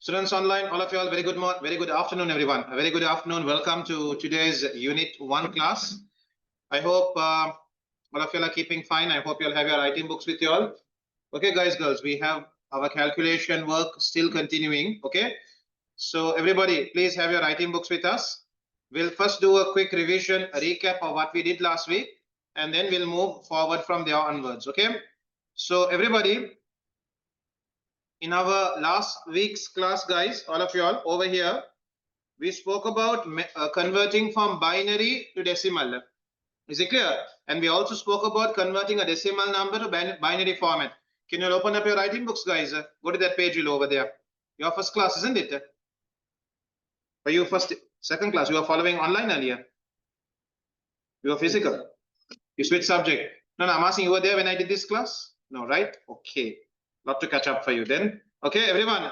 Students online, all of you all, very good afternoon, everyone. A very good afternoon. Welcome to today's Unit 1 class. I hope all of you are keeping fine. I hope you all have your writing books with you all. Okay, guys, girls, we have our calculation work still continuing. Okay, so everybody, please have your writing books with us. We'll first do a quick revision, a recap of what we did last week, and then we'll move forward from there onwards. Okay, so everybody, in our last week's class, guys, all of you all over here, we spoke about converting from binary to decimal. Is it clear? And we also spoke about converting a decimal number to binary format. Can you open up your writing books, guys? Go to that page over there. Your first class, isn't it? For you second class, you are following online earlier. You are physical. You switch subject. No, I'm asking, you were there when I did this class? No, right? Okay. Lot to catch up for you then. Okay, everyone.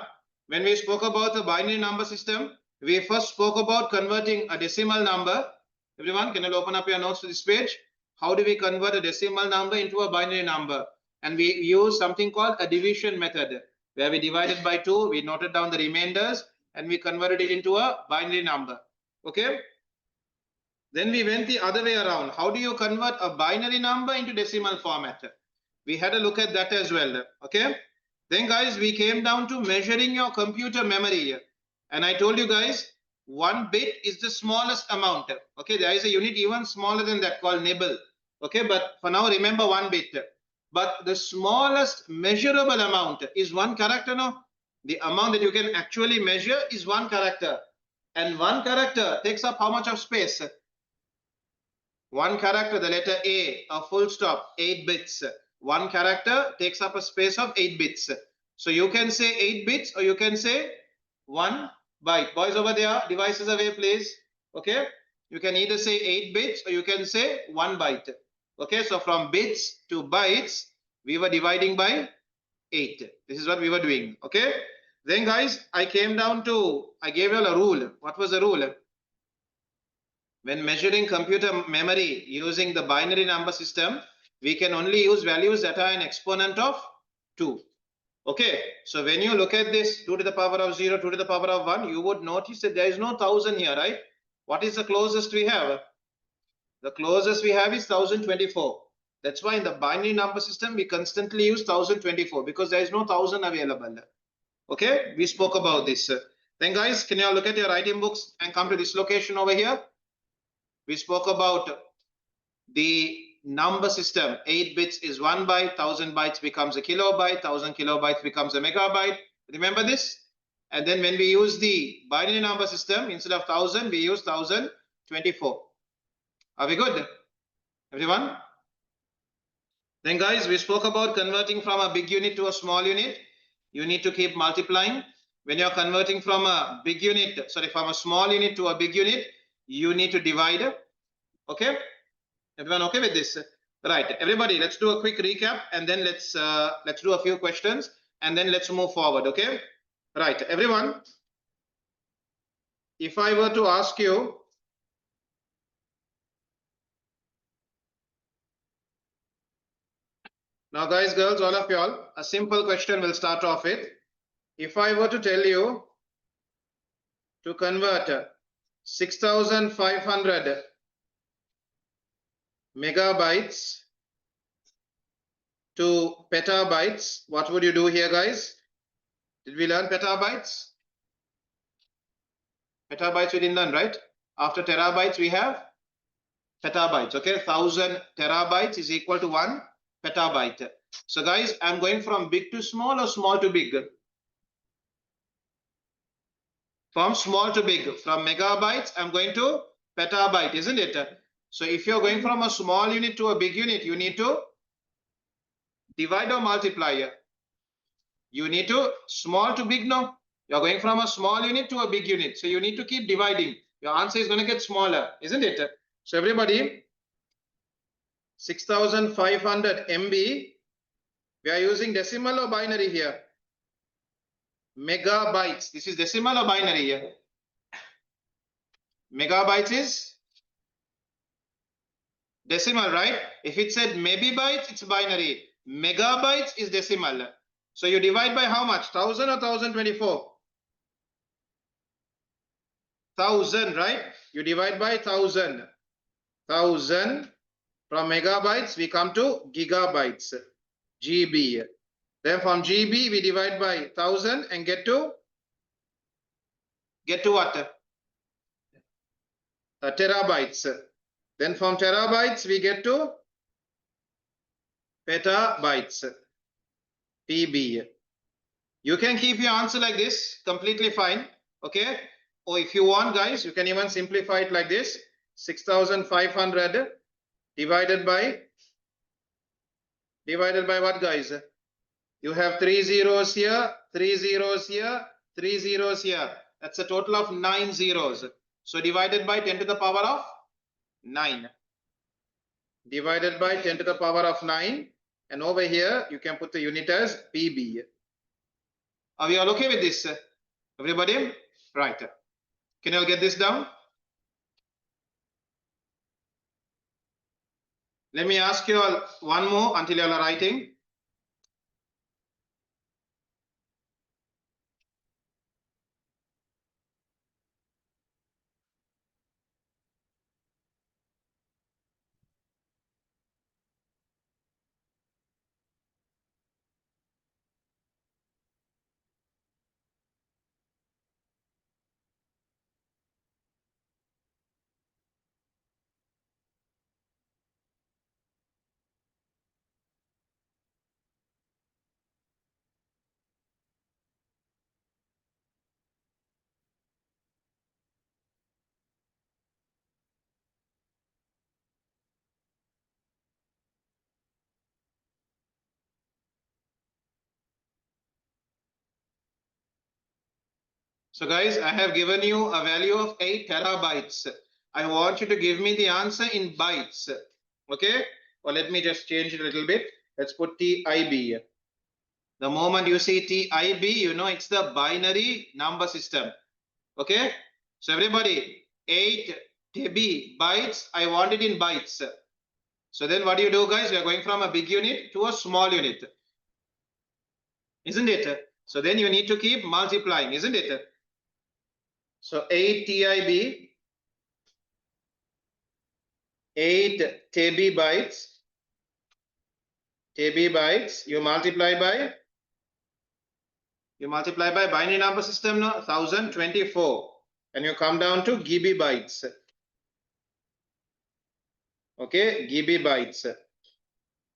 When we spoke about the binary number system, we first spoke about converting a decimal number. Everyone, can you open up your notes to this page? How do we convert a decimal number into a binary number? And we use something called a division method, where we divided by 2, we noted down the remainders, and we converted it into a binary number. Okay. Then we went the other way around. How do you convert a binary number into decimal format? We had a look at that as well. Okay. Then guys, we came down to measuring your computer memory. And I told you guys, 1 bit is the smallest amount. Okay, there is a unit even smaller than that called nibble. Okay, but for now, remember 1 bit. But the smallest measurable amount is 1 character now. The amount that you can actually measure is 1 character. And 1 character takes up how much of space? 1 character, the letter A, a full stop, 8 bits. 1 character takes up a space of 8 bits. So you can say 8 bits or you can say 1 byte. Boys over there, devices away, please. Okay. You can either say 8 bits or you can say 1 byte. Okay. So from bits to bytes, we were dividing by 8. This is what we were doing. Okay. Then guys, I gave you all a rule. What was the rule? When measuring computer memory using the binary number system, we can only use values that are an exponent of 2. Okay, so when you look at this 2 to the power of 0, 2 to the power of 1, you would notice that there is no 1000 here, right? What is the closest we have? The closest we have is 1024. That's why in the binary number system, we constantly use 1024 because there is no 1000 available. Okay, we spoke about this. Then guys, can you all look at your writing books and come to this location over here? We spoke about the number system. 8 bits is 1 byte, 1000 bytes becomes a kilobyte, 1000 kilobytes becomes a megabyte. Remember this? And then when we use the binary number system, instead of 1000, we use 1024. Are we good, everyone? Then guys, we spoke about converting from a big unit to a small unit. You need to keep multiplying. When you're converting from a big unit, from a small unit to a big unit, you need to divide. Okay. Everyone okay with this? Right, everybody, let's do a quick recap and then let's do a few questions and then let's move forward. Okay. Right, everyone, if I were to ask you, now guys, girls, all of y'all, a simple question we'll start off with. If I were to tell you to convert 6500 megabytes to petabytes, what would you do here, guys? Did we learn petabytes? Petabytes we didn't learn, right? After terabytes we have petabytes. Okay, 1000 terabytes is equal to 1 petabyte. So guys, I'm going from big to small or small to big? From small to big. From megabytes I'm going to petabyte, isn't it? So if you're going from a small unit to a big unit, you need to divide or multiply. You need to small to big now. You're going from a small unit to a big unit. So you need to keep dividing. Your answer is going to get smaller, isn't it? So everybody, 6500 MB, we are using decimal or binary here? Megabytes. This is decimal or binary here? Megabytes is decimal, right? If it said maybe bytes, it's binary. Megabytes is decimal. So you divide by how much? 1000 or 1024? 1000, right? You divide by 1000. 1000. From megabytes, we come to gigabytes, GB. Then from GB, we divide by 1000 and get to what? Terabytes. Then from terabytes, we get to petabytes, PB. You can keep your answer like this, completely fine. Okay. Or if you want, guys, you can even simplify it like this: 6500 divided by what, guys? You have 3 zeros here, 3 zeros here, 3 zeros here. That's a total of 9 zeros. So divided by 10 to the power of 9. Divided by 10 to the power of 9. And over here, you can put the unit as PB. Are we all okay with this? Everybody? Right. Can you all get this down? Let me ask you all one more until you all are writing. So guys, I have given you a value of 8 terabytes. I want you to give me the answer in bytes. Okay? Or let me just change it a little bit. Let's put TIB. The moment you see TIB, you know it's the binary number system. Okay? So everybody, 8 TB bytes, I want it in bytes. So then what do you do, guys? We are going from a big unit to a small unit. Isn't it? So then you need to keep multiplying, isn't it? So 8 TIB, 8 TB bytes, you multiply by binary number system, no? 1024, and you come down to GB bytes. Okay, GB bytes.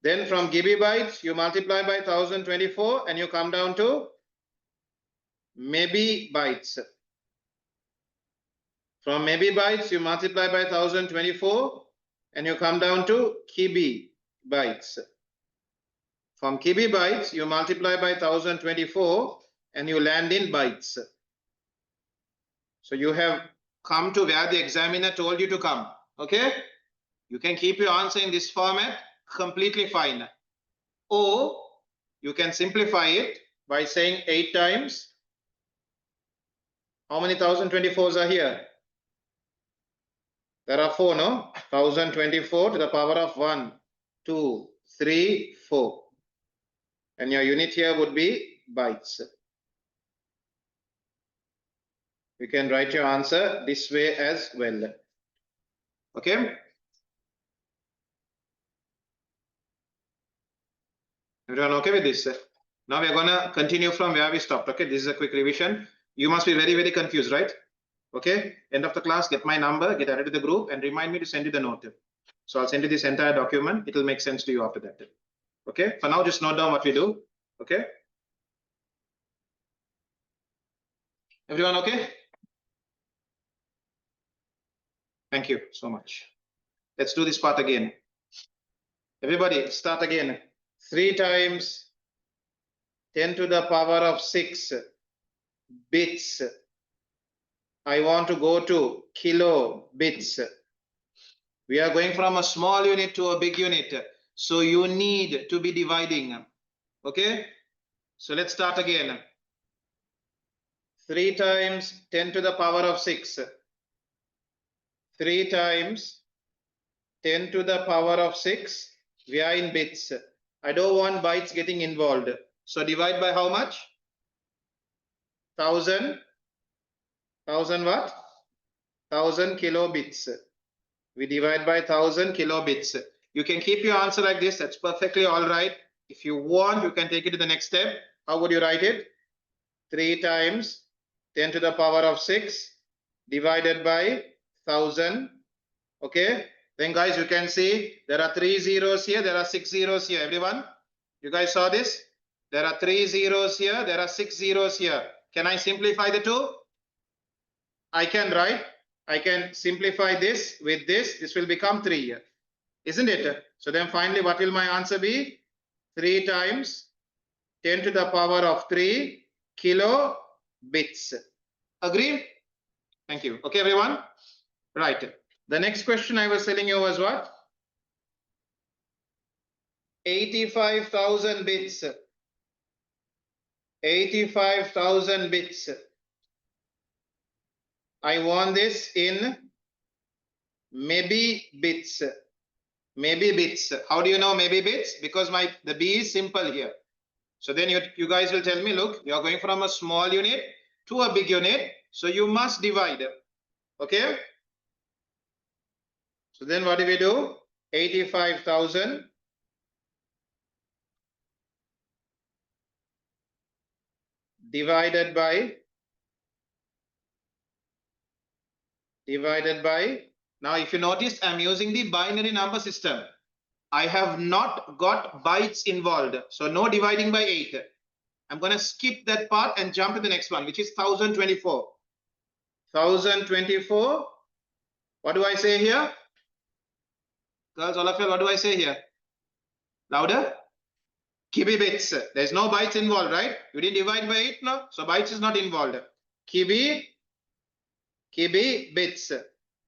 Then from GB bytes, you multiply by 1024 and you come down to maybe bytes. From maybe bytes, you multiply by 1024 and you come down to KB bytes. From KB bytes, you multiply by 1024 and you land in bytes. So you have come to where the examiner told you to come. Okay? You can keep your answer in this format, completely fine. Or you can simplify it by saying 8 times. How many 1024s are here? There are 4, no? 1024 to the power of 1, 2, 3, 4. And your unit here would be bytes. You can write your answer this way as well. Okay? Everyone okay with this? Now we are going to continue from where we stopped. Okay, this is a quick revision. You must be very, very confused, right? Okay, end of the class, get my number, get added to the group, and remind me to send you the note. So I'll send you this entire document. It will make sense to you after that. Okay, for now, just note down what we do. Okay, everyone okay? Thank you so much. Let's do this part again. Everybody, start again. 3 times 10 to the power of 6 bits. I want to go to kilobits. We are going from a small unit to a big unit. So you need to be dividing. Okay. So let's start again. 3 times 10 to the power of 6. 3 times 10 to the power of 6. We are in bits. I don't want bytes getting involved. So divide by how much? 1000. 1000 what? 1000 kilobits. We divide by 1000 kilobits. You can keep your answer like this. That's perfectly all right. If you want, you can take it to the next step. How would you write it? 3 times 10 to the power of 6 divided by 1000. Okay. Then guys, you can see there are 3 zeros here. There are 6 zeros here. Everyone, you guys saw this? There are 3 zeros here. There are 6 zeros here. Can I simplify the two? I can, right? I can simplify this with this. This will become 3 here. Isn't it? So then finally, what will my answer be? 3 times 10 to the power of 3 kilobits. Agree? Thank you. Okay, everyone? Right. The next question I was telling you was what? 85,000 bits. 85,000 bits. I want this in maybe bits. Maybe bits. How do you know maybe bits? Because the B is simple here. So then you guys will tell me, look, you are going from a small unit to a big unit. So you must divide. Okay. So then what do we do? 85,000 divided by now if you notice, I'm using the binary number system. I have not got bytes involved. So no dividing by 8. I'm going to skip that part and jump to the next one, which is 1024. 1024. What do I say here? Girls, all of you, what do I say here? Louder? Kibi bits. There's no bytes involved, right? You didn't divide by 8, no? So bytes is not involved. Kibi bits.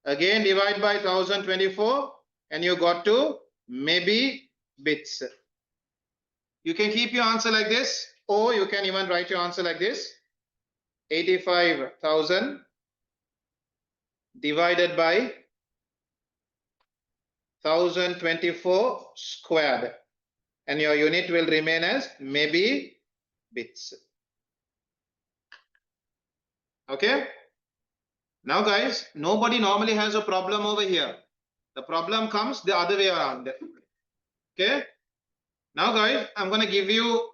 Again, divide by 1024 and you got to maybe bits. You can keep your answer like this, or you can even write your answer like this. 85,000 divided by 1024 squared. And your unit will remain as maybe bits. Okay. Now guys, nobody normally has a problem over here. The problem comes the other way around. Okay. Now guys, I'm going to give you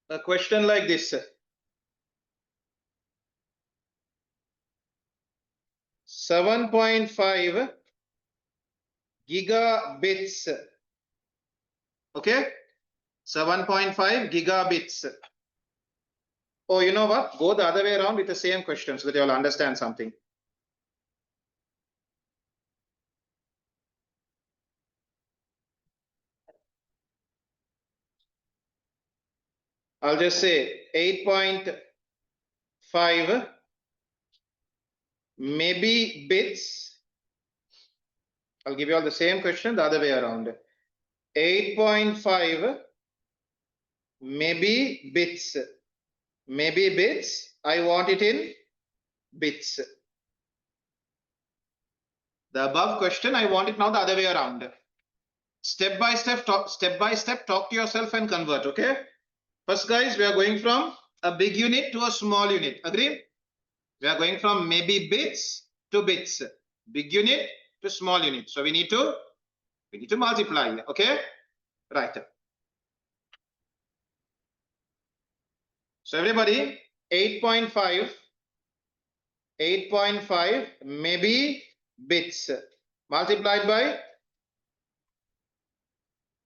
a question like this. 7.5 gigabits. Okay. 7.5 gigabits. Oh, you know what? Go the other way around with the same question so that you all understand something. I'll just say 8.5 maybe bits. I'll give you all the same question the other way around. 8.5 maybe bits. Maybe bits. I want it in bits. The above question, I want it now the other way around. Step by step, talk to yourself and convert. Okay. First, guys, we are going from a big unit to a small unit. Agree? We are going from maybe bits to bits. Big unit to small unit. So we need to multiply. Okay. Right. So everybody, 8.5 maybe bits multiplied by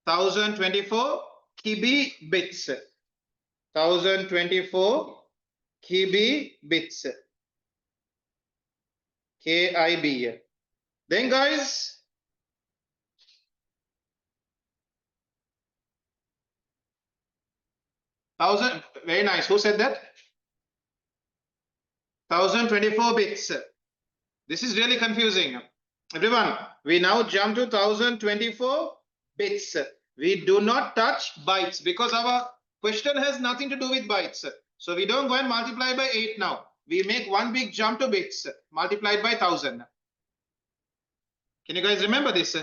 1024 kibi bits. 1024 kibi bits. KIB. Then guys, very nice. Who said that? 1024 bits. This is really confusing. Everyone, we now jump to 1024 bits. We do not touch bytes because our question has nothing to do with bytes. So we don't go and multiply by 8 now. We make one big jump to bits multiplied by 1000. Can you guys remember this?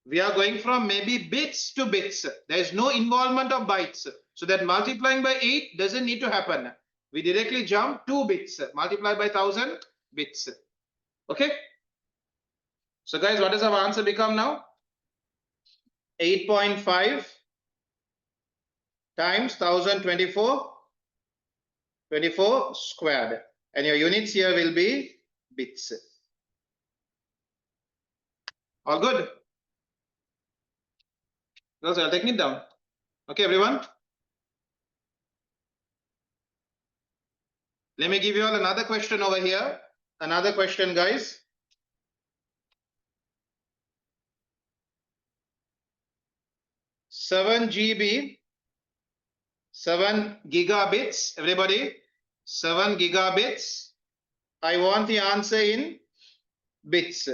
We are going from maybe bits to bits. There is no involvement of bytes. So that multiplying by 8 doesn't need to happen. we directly jump 2 bits, multiply by 1000 bits. Okay. So guys, what does our answer become now? 8.5 times 1024 squared, and your units here will be bits. All good? Girls, I'll take it down. Okay, everyone. Let me give you all another question over here. Another question, guys. 7 GB, 7 gigabits, everybody, 7 gigabits. I want the answer in bits.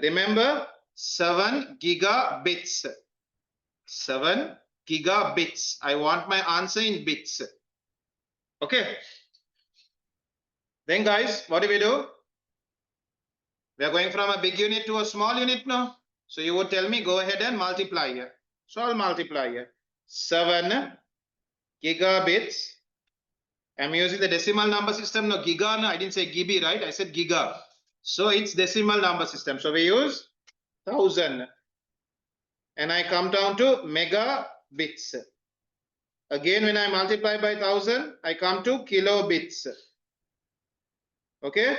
Remember, 7 gigabits. 7 gigabits. I want my answer in bits. Okay. Then guys, what do? We are going from a big unit to a small unit now. So you would tell me, go ahead and multiply here. So I'll multiply here. 7 gigabits. I'm using the decimal number system. No, giga. No, I didn't say GB, right? I said giga. So it's decimal number system. So we use 1000. And I come down to megabits. Again, when I multiply by 1000, I come to kilobits. Okay.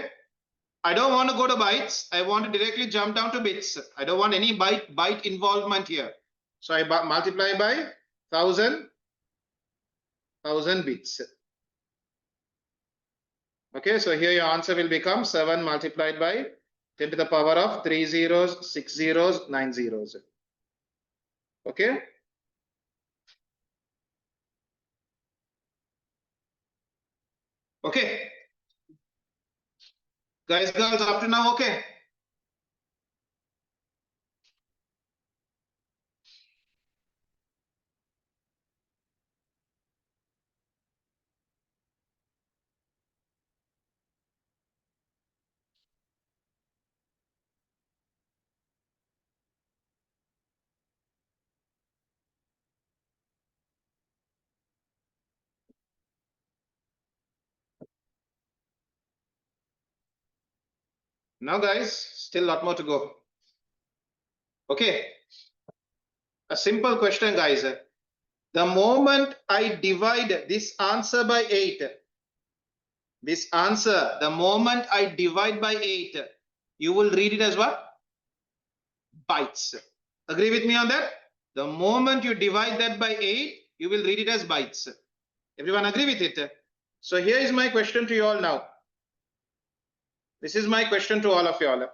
I don't want to go to bytes. I want to directly jump down to bits. I don't want any byte involvement here. So I multiply by 1000 bits. Okay, so here your answer will become 7 multiplied by 10 to the power of 3 zeros, 6 zeros, 9 zeros. Okay. Okay. Guys, girls, up to now, okay. Now, guys, still a lot more to go. Okay. A simple question, guys. The moment I divide this answer by 8, this answer, the moment I divide by 8, you will read it as what? Bytes. Agree with me on that? The moment you divide that by 8, you will read it as bytes. Everyone agree with it? So here is my question to you all now. This is my question to all of you all.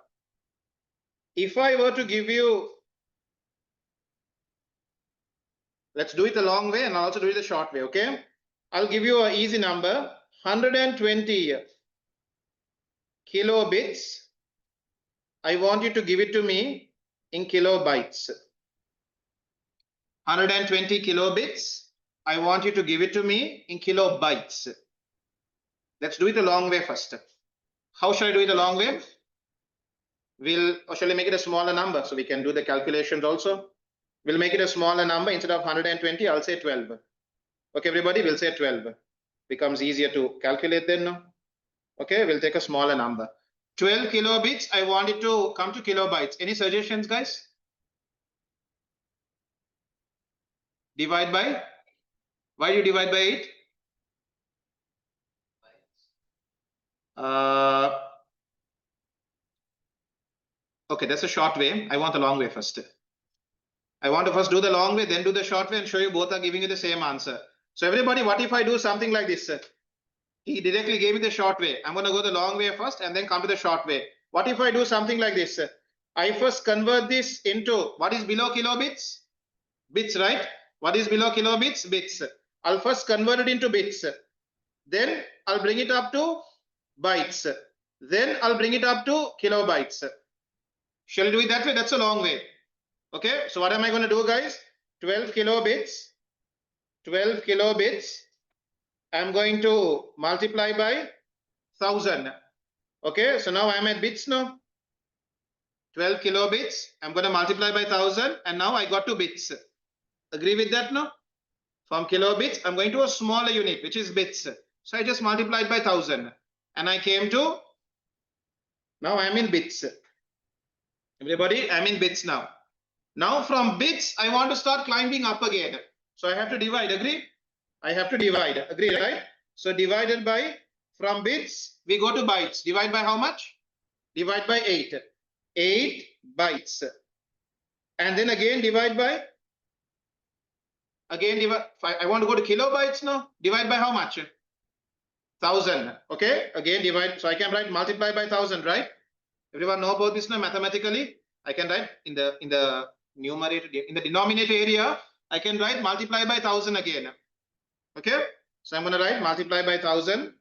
If I were to give you, let's do it the long way and I'll also do it the short way, okay? I'll give you an easy number, 120 kilobits. I want you to give it to me in kilobytes. 120 kilobits. I want you to give it to me in kilobytes. Let's do it a long way first. How shall I do it a long way? Or shall I make it a smaller number so we can do the calculations also? We'll make it a smaller number. Instead of 120, I'll say 12. Okay, everybody, we'll say 12. Becomes easier to calculate then, no? Okay, we'll take a smaller number. 12 kilobits, I want it to come to kilobytes. Any suggestions, guys? Divide by? Why do you divide by 8? Okay, that's a short way. I want the long way first. I want to first do the long way, then do the short way and show you both are giving you the same answer. So everybody, what if I do something like this? He directly gave me the short way. I'm going to go the long way first and then come to the short way. What if I do something like this? I first convert this into what is below kilobits? Bits, right? What is below kilobits? Bits. I'll first convert it into bits. Then I'll bring it up to bytes. Then I'll bring it up to kilobytes. Shall we do it that way? That's a long way. Okay, so what am I going to do, guys? 12 kilobits. 12 kilobits. I'm going to multiply by 1000. Okay, so now I'm at bits now. 12 kilobits. I'm going to multiply by 1000 and now I got to bits. Agree with that now? From kilobits, I'm going to a smaller unit, which is bits. So I just multiplied by 1000 and I came to, now I'm in bits. Everybody, I'm in bits now. Now from bits, I want to start climbing up again. So I have to divide, agree? I have to divide, agree, right? So divided by, from bits, we go to bytes. Divide by how much? Divide by 8. 8 bytes. And then again divide by, again divide, I want to go to kilobytes now. Divide by how much? 1000. Okay, again divide. So I can write multiply by 1000, right? Everyone know about this now mathematically? I can write in the numerator, in the denominator area, I can write multiply by 1000 again. Okay, so I'm going to write multiply by 1000.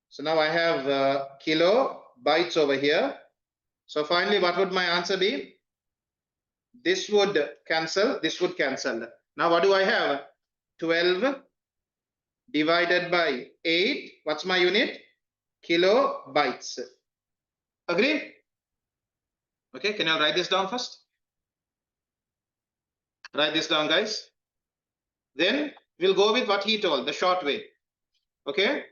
So now I have kilobytes over here. So finally, what would my answer be? This would cancel, this would cancel. Now what do I have? 12 divided by 8. What's my unit? Kilobytes. Agree? Okay, can you write this down first? Write this down, guys. Then we'll go with what he told, the short way. Okay?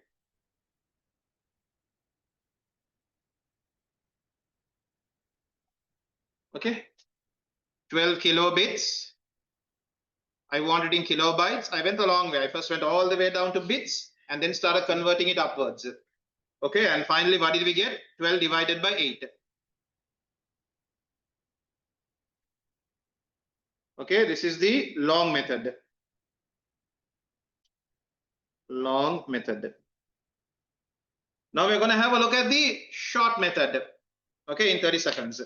Okay. 12 kilobits. I want it in kilobytes. I went the long way. I first went all the way down to bits and then started converting it upwards. Okay, and finally, what did we get? 12 divided by 8. Okay, this is the long method. Long method. Now we're going to have a look at the short method. Okay, in 30 seconds.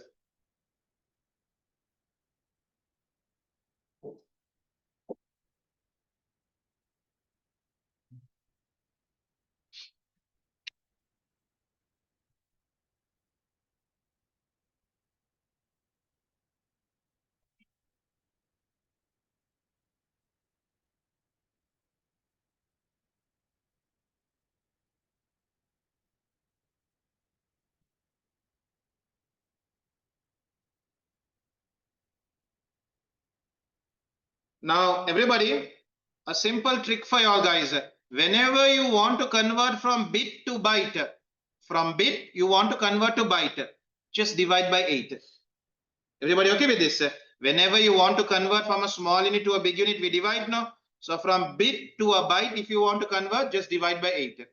Now, everybody, a simple trick for y'all guys. Whenever you want to convert from bit to byte, from bit you want to convert to byte, just divide by 8. Everybody okay with this? Whenever you want to convert from a small unit to a big unit, we divide now. So from bit to a byte, if you want to convert, just divide by 8.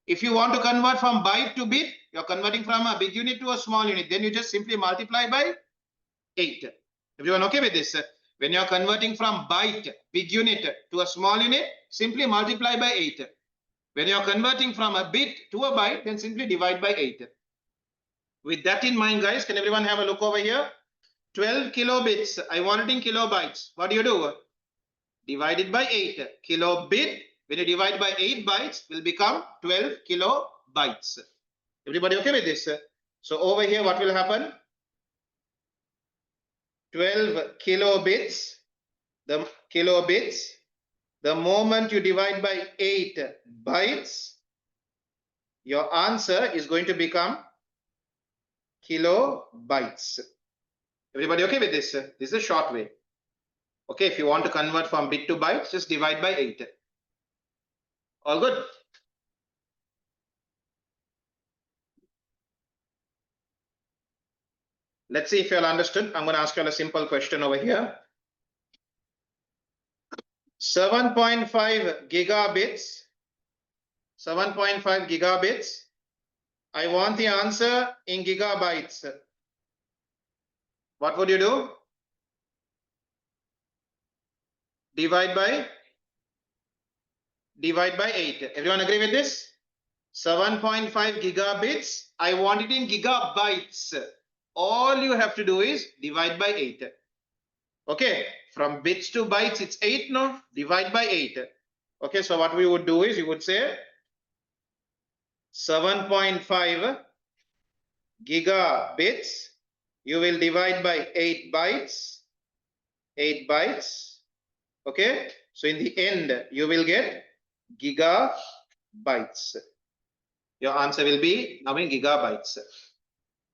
If you want to convert from byte to bit, you're converting from a big unit to a small unit, then you just simply multiply by 8. Everyone okay with this? When you're converting from byte, big unit, to a small unit, simply multiply by 8. When you're converting from a bit to a byte, then simply divide by 8. With that in mind, guys, can everyone have a look over here? 12 kilobits. I want it in kilobytes. What do? Divide it by 8. Kilobit, when you divide by 8 bytes, will become 12 kilobytes. Everybody okay with this? So over here, what will happen? 12 kilobits, the moment you divide by 8 bytes, your answer is going to become kilobytes. Everybody okay with this? This is a short way. Okay, if you want to convert from bit to bytes, just divide by 8. All good? Let's see if you all understood. I'm going to ask you all a simple question over here. 7.5 gigabits. 7.5 gigabits. I want the answer in gigabytes. What would you do? Divide by 8. Everyone agree with this? 7.5 gigabits. I want it in gigabytes. All you have to do is divide by 8. Okay, from bits to bytes, it's 8 now. Divide by 8. Okay, so what we would do is you would say 7.5 gigabits. You will divide by 8 bytes. 8 bytes. Okay, so in the end, you will get gigabytes. Your answer will be now in gigabytes.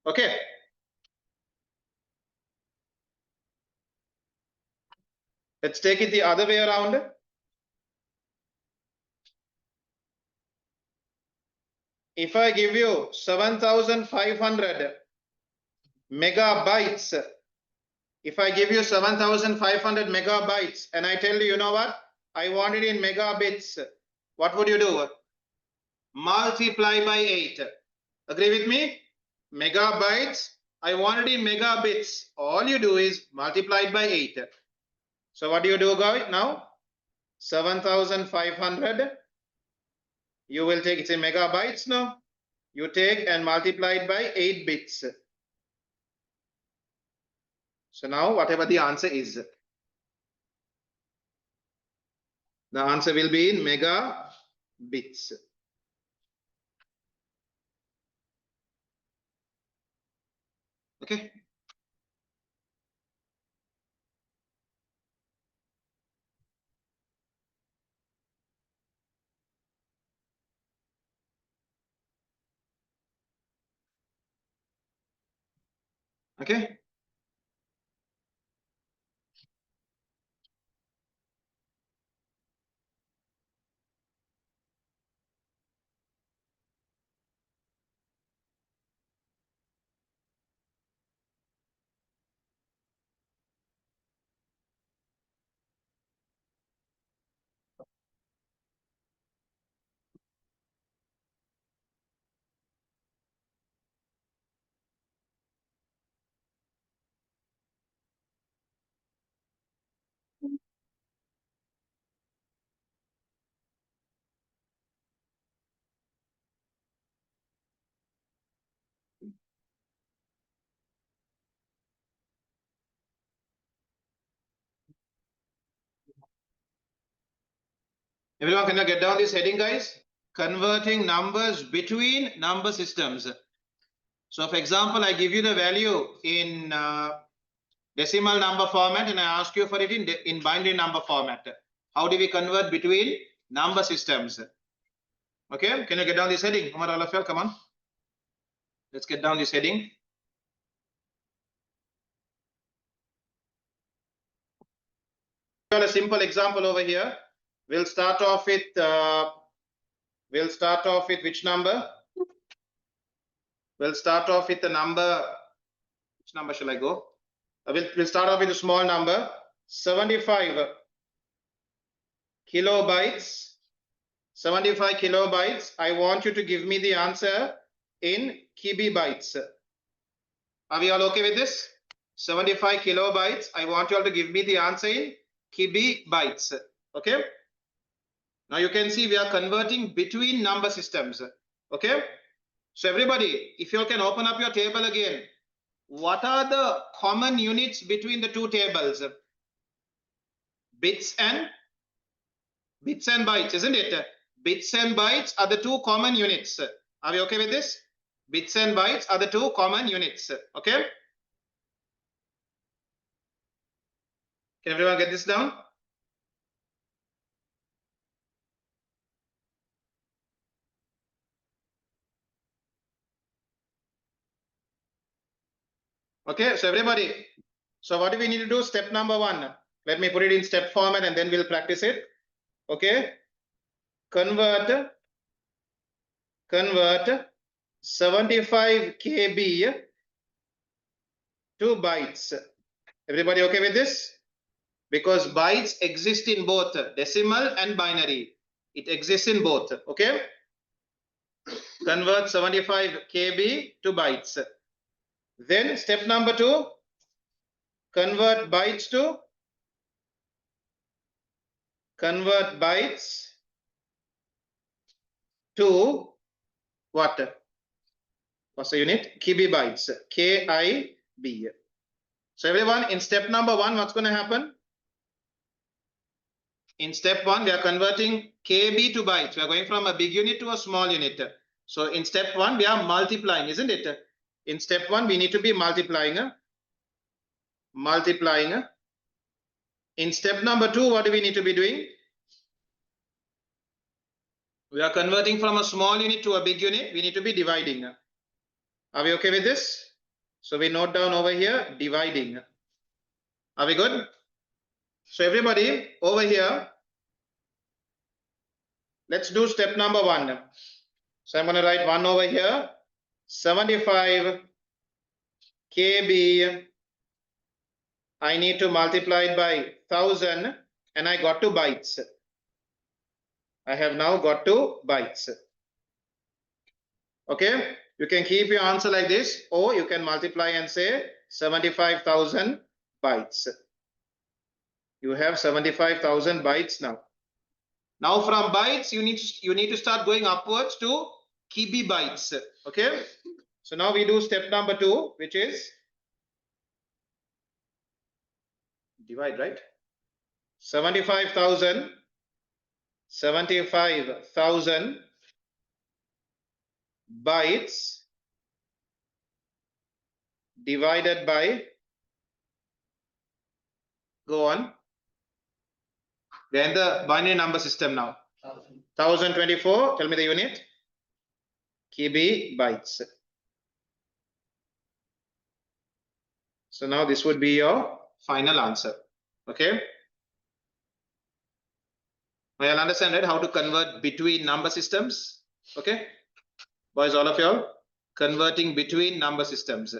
Okay. Let's take it the other way around. If I give you 7,500 megabytes, if I give you 7,500 megabytes and I tell you, you know what? I want it in megabits. What would you do? Multiply by 8. Agree with me? Megabytes. I want it in megabits. All you do is multiply it by 8. So what do you do, guys? Now 7,500. You will take, it's in megabytes now. You take and multiply it by 8 bits. So now whatever the answer is, the answer will be in megabits. Okay. Okay. Everyone, can you get down this heading, guys? Converting numbers between number systems. So for example, I give you the value in decimal number format and I ask you for it in binary number format. How do we convert between number systems? Okay, can you get down this heading? Come on, all of you, come on. Let's get down this heading. A simple example over here. We'll start off with which number? We'll start off with the number. Which number shall I go? We'll start off with a small number. 75 kilobytes. 75 kilobytes. I want you to give me the answer in kilobytes. Are we all okay with this? 75 kilobytes. I want you all to give me the answer in kilobytes. Okay. Now you can see we are converting between number systems. Okay. So everybody, if you can open up your table again, what are the common units between the two tables? Bits and bytes, isn't it? Bits and bytes are the two common units. Are we okay with this? Bits and bytes are the two common units. Okay. Can everyone get this down? Okay, so everybody, so what do we need to do? Step number 1. Let me put it in step format and then we'll practice it. Okay. Convert 75 KB to bytes. Everybody okay with this? Because bytes exist in both decimal and binary. It exists in both. Okay. Convert 75 KB to bytes. Then step number 2, convert bytes to what? What's the unit? Kilobytes. KIB. So everyone, in step number 1, what's going to happen? In step 1, we are converting KB to bytes. We are going from a big unit to a small unit. So in step 1, we are multiplying, isn't it? In step 1, we need to be multiplying. In step number 2, what do we need to be doing? We are converting from a small unit to a big unit. We need to be dividing. Are we okay with this? So we note down over here, dividing. Are we good? So everybody over here, let's do step number 1. So I'm going to write 1 over here. 75 kb. I need to multiply it by 1000 and I got 2 bytes. I have now got 2 bytes. Okay, you can keep your answer like this, or you can multiply and say 75,000 bytes. You have 75,000 bytes now. Now from bytes, you need to start going upwards to kilobytes. Okay, so now we do step number 2, which is divide, right? 75,000 bytes divided by, go on, then the binary number system now. 1024, tell me the unit. Kilobytes. So now this would be your final answer. Okay. Now you'll understand, right, how to convert between number systems. Okay. Boys, all of y'all, converting between number systems.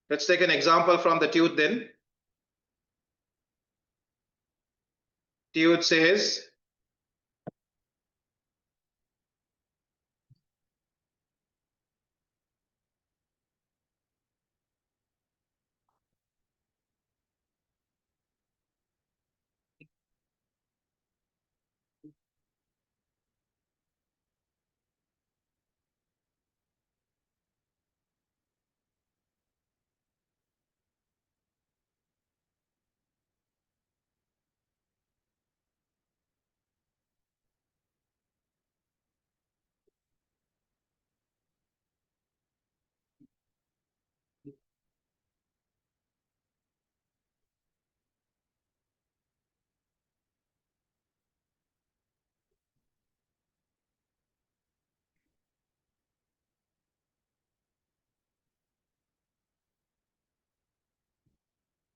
Let's take an example from the tute then. Tute says,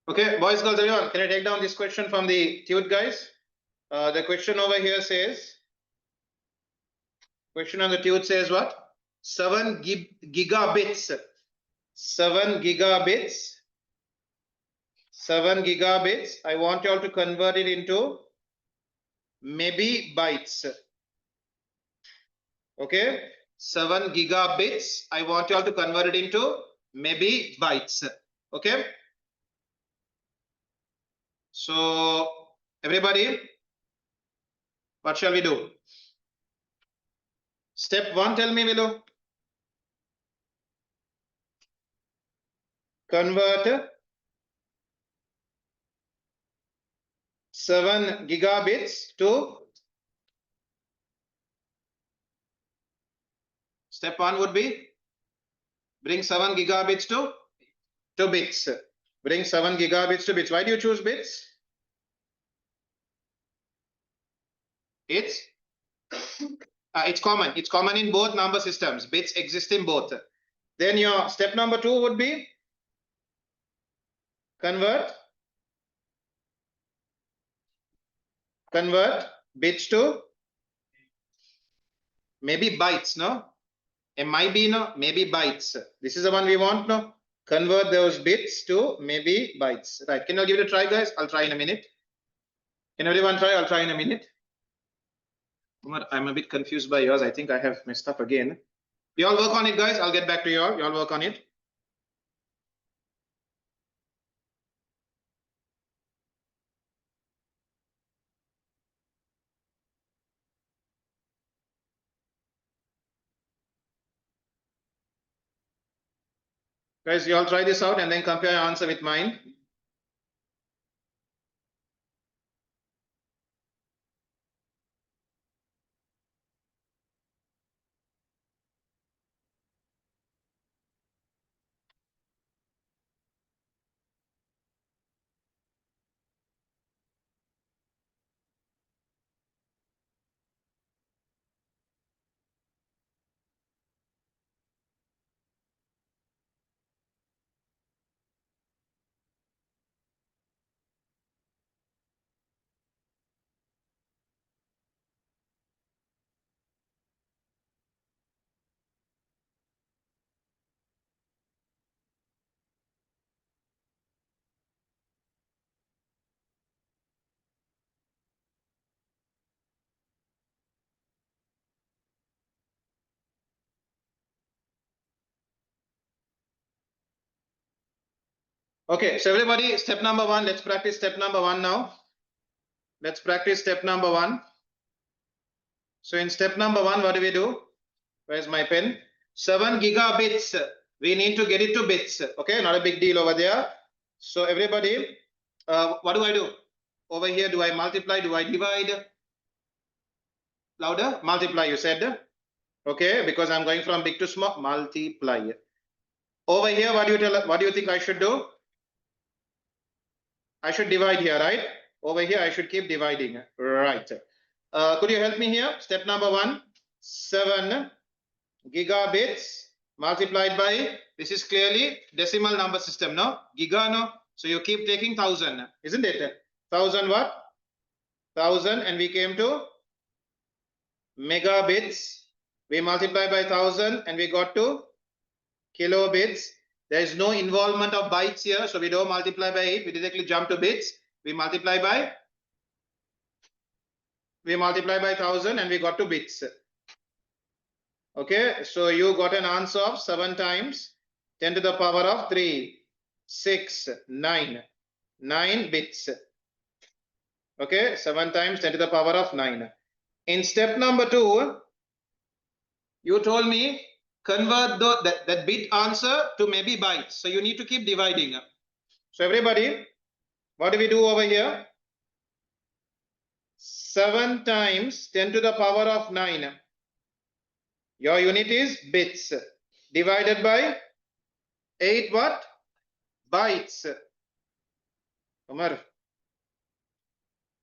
okay, boys, girls, everyone, can I take down this question from the tute guys? The question over here says, question on the tute says what? 7 gigabits. 7 gigabits. 7 gigabits. I want you all to convert it into maybe bytes. Okay. 7 gigabits. I want you all to convert it into maybe bytes. Okay. So everybody, what shall we do? Step 1, tell me below. Convert 7 gigabits to, step 1 would be bring 7 gigabits to bits. Bring 7 gigabits to bits. Why do you choose bits? It's common. It's common in both number systems. Bits exist in both. Then your step number 2 would be convert bits to maybe bytes, no? MIB, no? Maybe bytes. This is the one we want, no? Convert those bits to maybe bytes. Right. Can you give it a try, guys? I'll try in a minute. Can everyone try? I'll try in a minute. I'm a bit confused by yours. I think I have messed up again. You all work on it, guys. I'll get back to you all. You all work on it. Guys, you all try this out and then compare your answer with mine. Okay, so everybody, step number one, let's practice step number one now. Let's practice step number one. So in step number one, what do? Where's my pen? 7 gigabits. We need to get it to bits. Okay, not a big deal over there. So everybody, what do? Over here, do I multiply? Do I divide? Louder? Multiply, you said. Okay, because I'm going from big to small. Multiply. Over here, what do you think I should do? I should divide here, right? Over here, I should keep dividing. Right. Could you help me here? Step number one, 7 gigabits multiplied by, this is clearly decimal number system, no? Giga, no? So you keep taking 1000, isn't it? 1000 what? 1000, and we came to megabits. We multiply by 1000 and we got to kilobits. There is no involvement of bytes here, so we don't multiply by 8. We directly jump to bits. We multiply by 1000 and we got to bits. Okay, so you got an answer of 7 times 10 to the power of 3, 6, 9. 9 bits. Okay, 7 times 10 to the power of 9. In step number 2, you told me convert that bit answer to maybe bytes. So you need to keep dividing. So everybody, what do we do over here? 7 times 10 to the power of 9. Your unit is bits. Divided by 8 what? Bytes. Umar,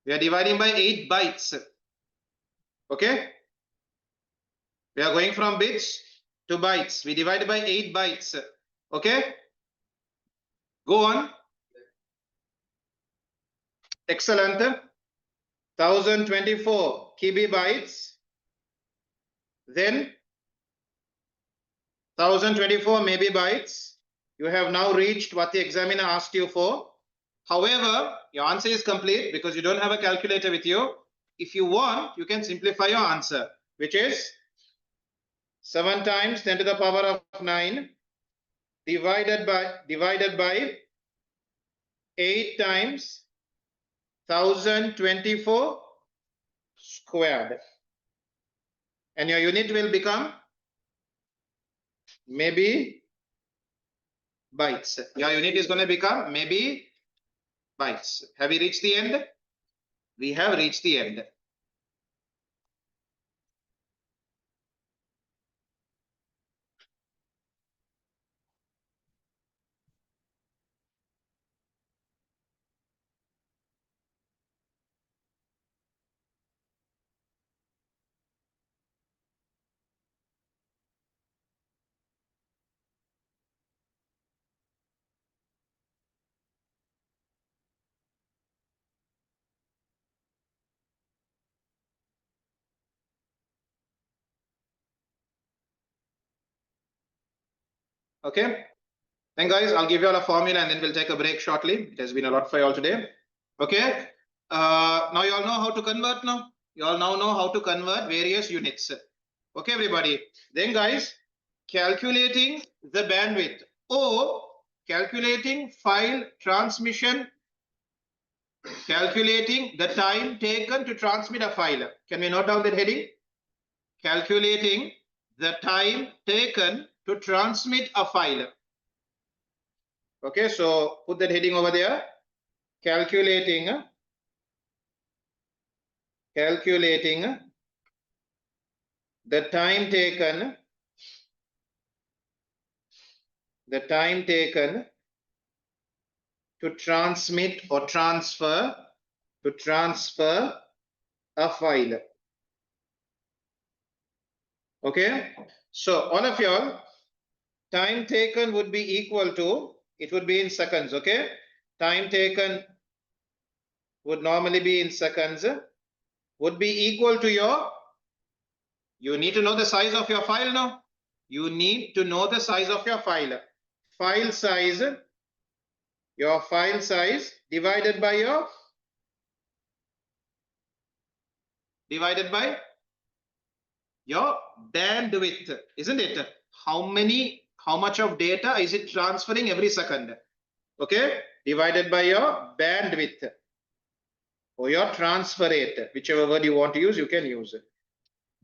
we are dividing by 8 bytes. Okay? We are going from bits to bytes. We divide by 8 bytes. Okay? Go on. Excellent. 1024 kilobytes. Then 1024 megabytes. You have now reached what the examiner asked you for. However, your answer is complete because you don't have a calculator with you. If you want, you can simplify your answer, which is 7 times 10 to the power of 9 divided by 8 times 1024 squared. And your unit will become maybe bytes. Your unit is going to become maybe bytes. Have we reached the end? We have reached the end. Okay. Then guys, I'll give you all a formula and then we'll take a break shortly. It has been a lot for you all today. Okay. Now you all know how to convert now. You all now know how to convert various units. Okay, everybody. Then guys, calculating the bandwidth or calculating file transmission, calculating the time taken to transmit a file. Can we note down that heading? Calculating the time taken to transmit a file. Okay, so put that heading over there. Calculating the time taken to transmit or transfer a file. Okay, so all of y'all, time taken would be equal to, it would be in seconds. Okay, time taken would normally be in seconds, would be equal to your, you need to know the size of your file now. You need to know the size of your file. File size, your file size divided by your bandwidth, isn't it? How much of data is it transferring every second? okay, divided by your bandwidth or your transfer rate, whichever word you want to use, you can use it.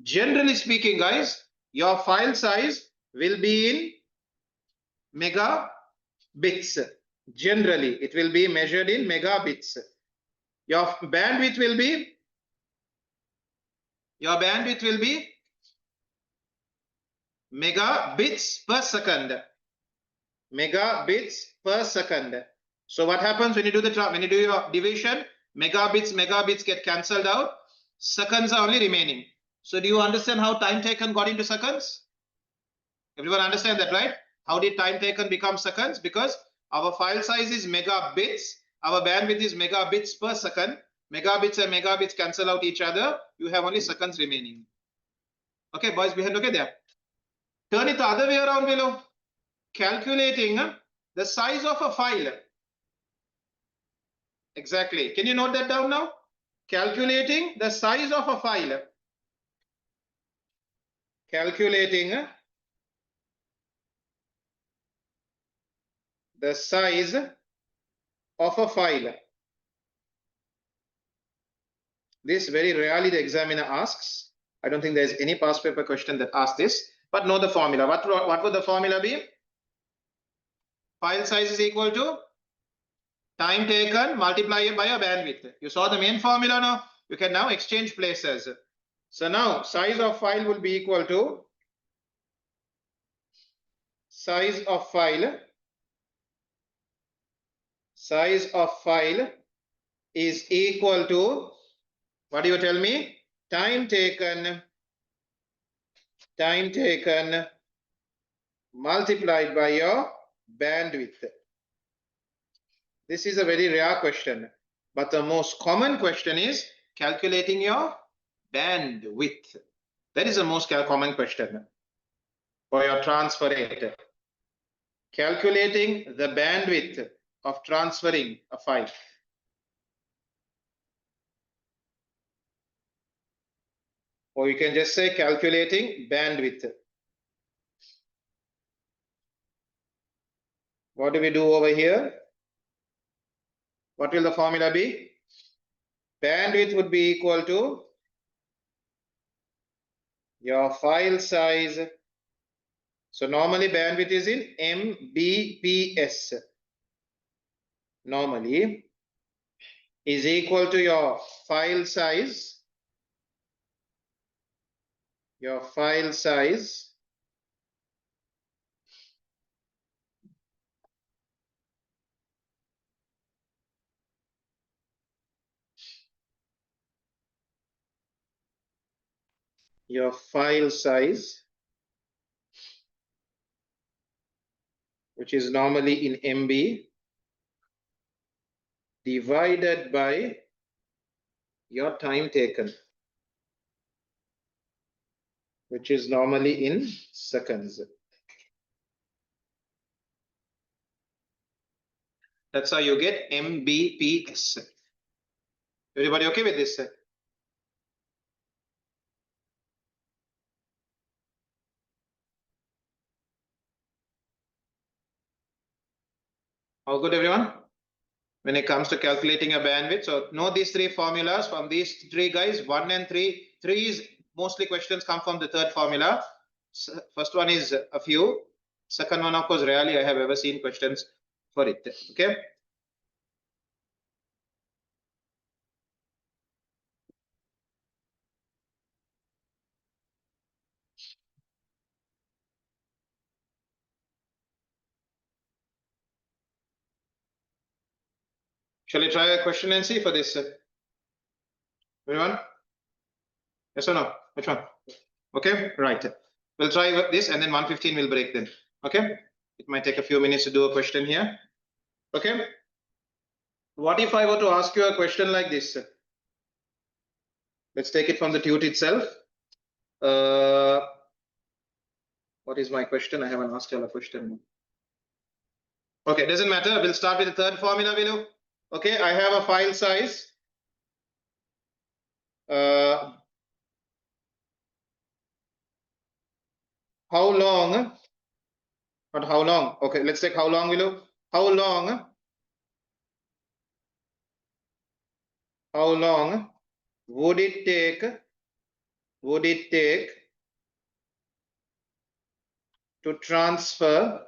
Generally speaking, guys, your file size will be in megabits. Generally, it will be measured in megabits. Your bandwidth will be megabits per second. Megabits per second. So what happens when you do your division? Megabits get cancelled out. Seconds are only remaining. So do you understand how time taken got into seconds? Everyone understand that, right? How did time taken become seconds? Because our file size is megabits. Our bandwidth is megabits per second. Megabits and megabits cancel out each other. You have only seconds remaining. Okay, boys behind, okay there. Turn it the other way around below. Calculating the size of a file. Exactly. Can you note that down now? Calculating the size of a file. Calculating the size of a file. This very rarely the examiner asks. I don't think there is any past paper question that asks this, but know the formula. What would the formula be? File size is equal to time taken multiplied by a bandwidth. You saw the main formula now. You can now exchange places. So now size of file will be equal to size of file is equal to, what do you tell me? Time taken multiplied by your bandwidth. This is a very rare question, but the most common question is calculating your bandwidth. That is the most common question for your transfer rate. Calculating the bandwidth of transferring a file. Or you can just say calculating bandwidth. What do we do over here? What will the formula be? Bandwidth would be equal to your file size. So normally bandwidth is in Mbps. Normally is equal to your file size. Your file size which is normally in MB, divided by your time taken, which is normally in seconds. That's how you get Mbps. Everybody okay with this? How good, everyone? When it comes to calculating a bandwidth, so know these three formulas from these three guys, 1 and 3. 3 is mostly questions come from the third formula. First one is a few. Second one, of course, rarely I have ever seen questions for it. Okay. Shall I try a question and see for this? Everyone? Yes or no? Which one? Okay, right. We'll try this and then 1:15 we'll break then. Okay. It might take a few minutes to do a question here. Okay. What if I were to ask you a question like this? Let's take it from the tute itself. What is my question? I haven't asked you a question. Okay, doesn't matter. We'll start with the third formula below. Okay, I have a file size. How long? Not how long. Okay, let's take how long below. How long how long would it take to transfer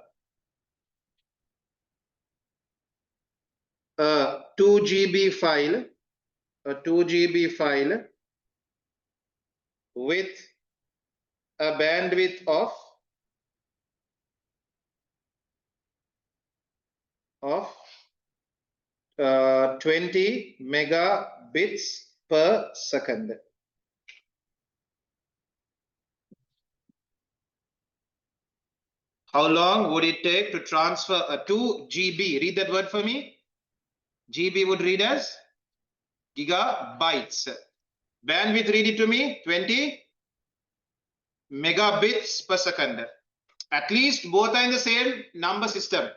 a 2 GB file, with a bandwidth of 20 megabits per second. How long would it take to transfer a 2 GB? Read that word for me. GB would read as gigabytes. Bandwidth, read it to me, 20 megabits per second. At least both are in the same number system.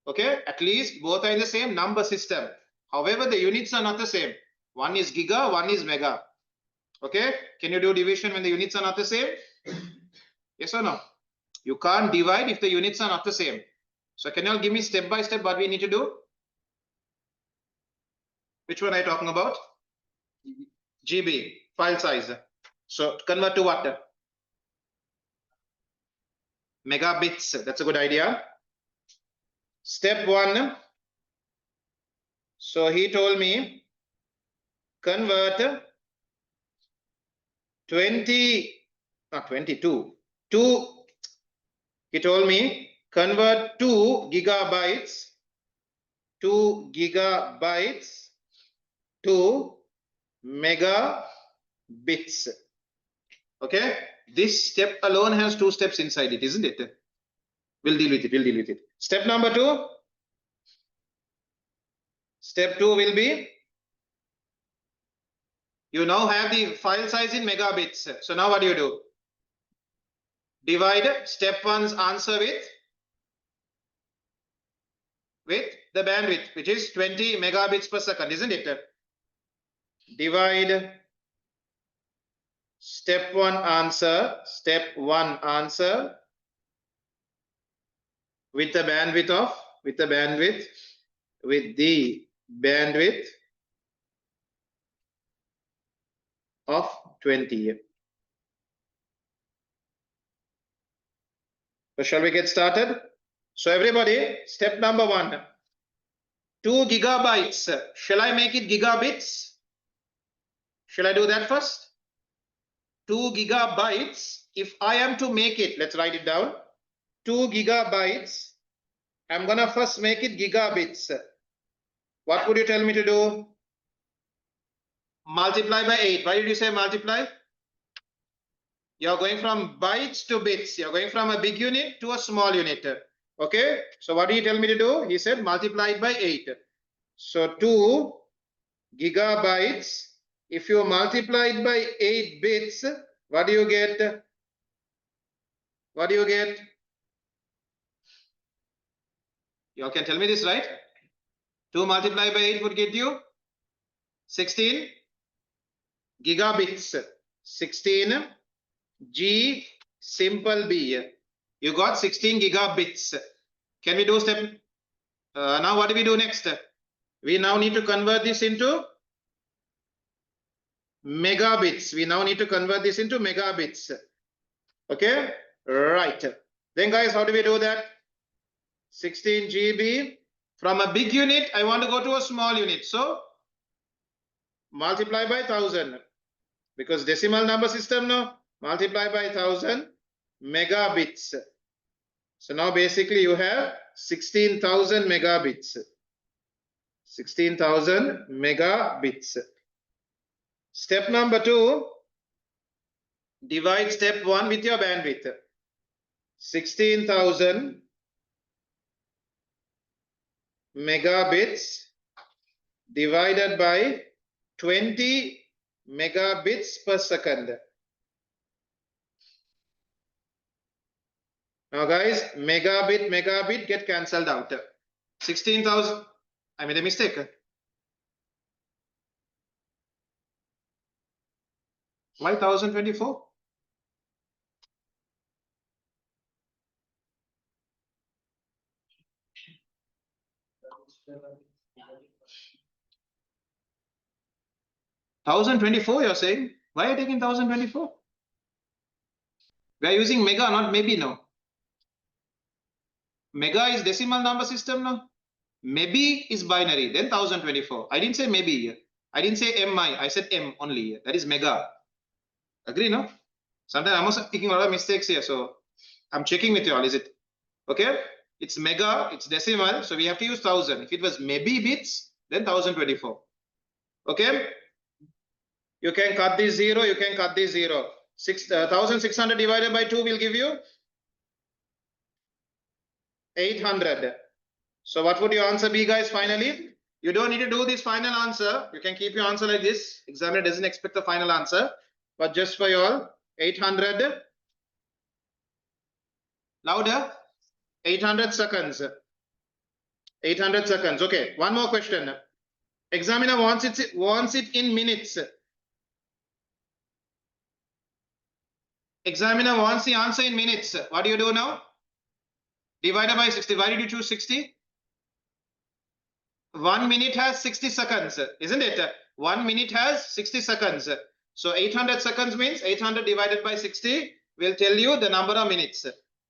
Okay, at least both are in the same number system. However, the units are not the same. One is giga, one is mega. Okay, can you do division when the units are not the same? Yes or no? You can't divide if the units are not the same. So can you all give me step by step what we need to do? Which one are you talking about? GB, file size. So convert to what? Megabits. That's a good idea. Step 1. So he told me convert 20, not 22, 2. He told me convert 2 gigabytes to megabits. Okay, this step alone has 2 steps inside it, isn't it? We'll deal with it. Step number 2. Step 2 will be, you now have the file size in megabits. So now what do? Divide step 1's answer with the bandwidth, which is 20 megabits per second, isn't it? Divide step 1 answer with the bandwidth of 20. So shall we get started? So everybody, step number 1, 2 gigabytes. Shall I make it gigabits? Shall I do that first? 2 gigabytes. If I am to make it, let's write it down. 2 gigabytes. I'm gonna first make it gigabits. What would you tell me to do? Multiply by 8. Why did you say multiply? You're going from bytes to bits. You're going from a big unit to a small unit. Okay. So what did he tell me to do? He said multiply it by 8. So 2 gigabytes. If you multiply it by 8 bits, what do you get? What do you get? You all can tell me this, right? 2 multiplied by 8 would get you 16 gigabits. 16 G simple B. You got 16 gigabits. Can we do step? Now what do we do next? We now need to convert this into megabits. Okay, right. Then guys, how do we do that? 16 GB. From a big unit, I want to go to a small unit. So multiply by 1000. Because decimal number system now, multiply by 1000 megabits. So now basically you have 16,000 megabits. 16,000 megabits. Step number 2, divide step 1 with your bandwidth. 16,000 megabits divided by 20 megabits per second. Now guys, megabit get cancelled out. 16,000, I made a mistake. Why 1024? 1024 you're saying? Why are you taking 1024? We are using mega, not maybe now. Mega is decimal number system now. Maybe is binary, then 1024. I didn't say maybe here. I didn't say mi, I said m only here. That is mega. Agree, no? Sometimes I'm also making a lot of mistakes here, so I'm checking with you all. Is it okay? It's mega, it's decimal, so we have to use 1000. If it was maybe bits, then 1024. Okay? You can cut this 0, you can cut this 0. 1600 divided by 2 will give you 800. So what would your answer be, guys, finally? You don't need to do this final answer. You can keep your answer like this. Examiner doesn't expect the final answer. But just for you all, 800. Louder. 800 seconds. 800 seconds. Okay, one more question. Examiner wants it in minutes. Examiner wants the answer in minutes. What do you do now? Divided by 60. Why did you choose 60? 1 minute has 60 seconds, isn't it? 1 minute has 60 seconds. So 800 seconds means 800 divided by 60 will tell you the number of minutes.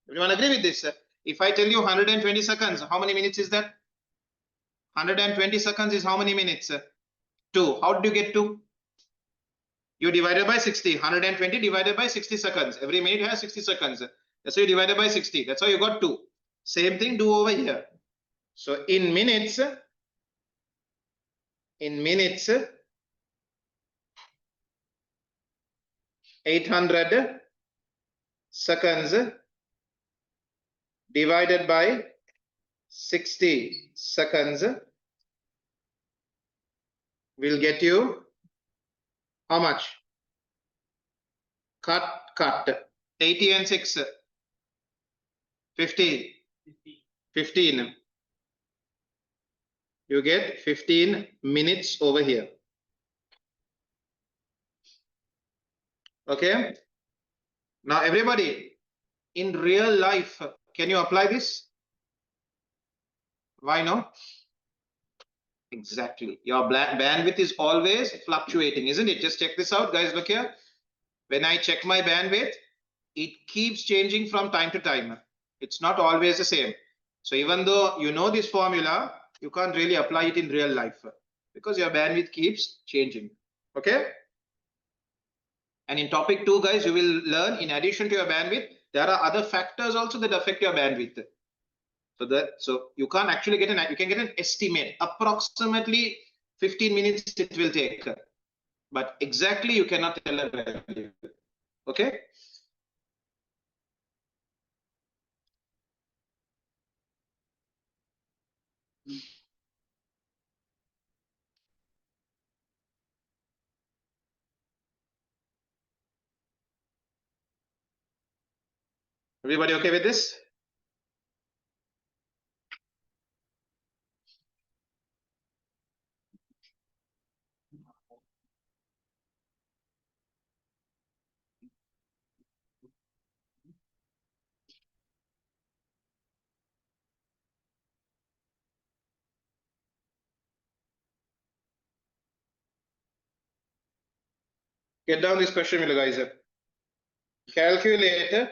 Everyone agree with this? If I tell you 120 seconds, how many minutes is that? 120 seconds is how many minutes? 2. How did you get 2? You divided by 60. 120 divided by 60 seconds. Every minute has 60 seconds. That's why you divided by 60. That's how you got 2. Same thing do over here. So in minutes, 800 seconds divided by 60 seconds will get you how much? Cut. 80 and 6. 15. 15. You get 15 minutes over here. Okay. Now everybody, in real life, can you apply this? Why not? Exactly. Your bandwidth is always fluctuating, isn't it? Just check this out, guys. Look here. When I check my bandwidth, it keeps changing from time to time. It's not always the same. So even though you know this formula, you can't really apply it in real life because your bandwidth keeps changing. Okay. And in topic 2, guys, you will learn in addition to your bandwidth, there are other factors also that affect your bandwidth. So you can't actually get you can get an estimate. Approximately 15 minutes it will take, but exactly you cannot tell a value. Okay. Everybody okay with this? Get down this question, guys. Calculate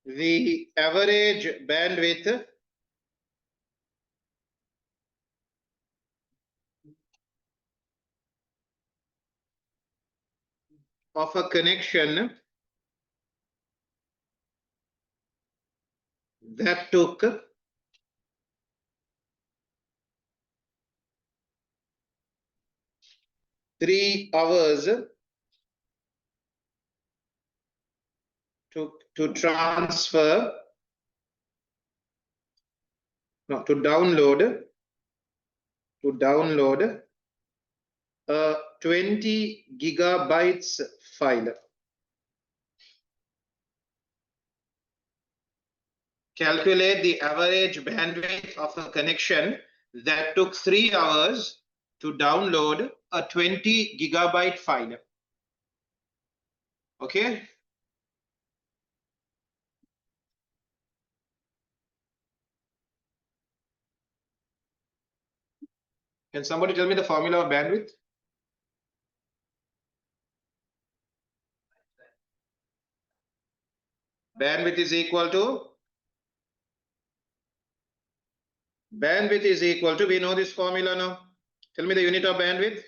the average bandwidth of a connection that took 3 hours to transfer, no, to download a 20 gigabytes file. Calculate the average bandwidth of a connection that took 3 hours to download a 20 gigabyte file. Okay. Can somebody tell me the formula of bandwidth? Bandwidth is equal to, we know this formula now. Tell me the unit of bandwidth.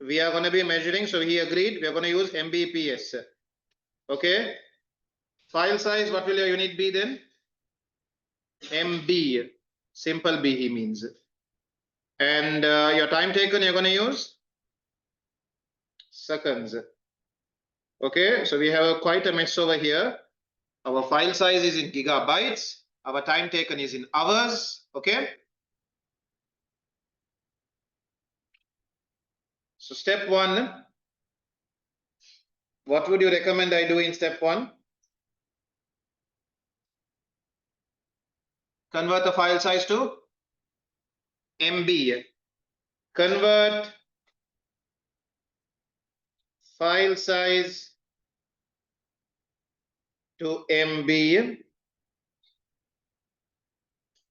We are going to be measuring, so he agreed, we are going to use Mbps. Okay. File size, what will your unit be then? MB. Simple B he means. And your time taken, you're going to use seconds. Okay, so we have quite a mess over here. Our file size is in gigabytes. Our time taken is in hours. Okay. So step one, what would you recommend I do in step one? Convert the file size to MB. Convert file size to MB.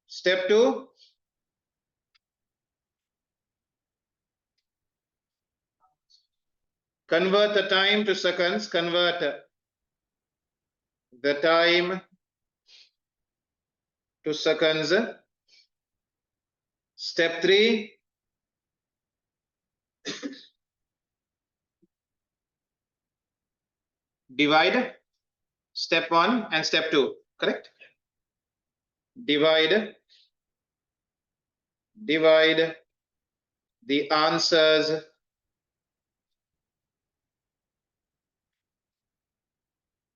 Step two, convert the time to seconds. Convert the time to seconds. Step three, divide step one and step two, correct? Divide the answers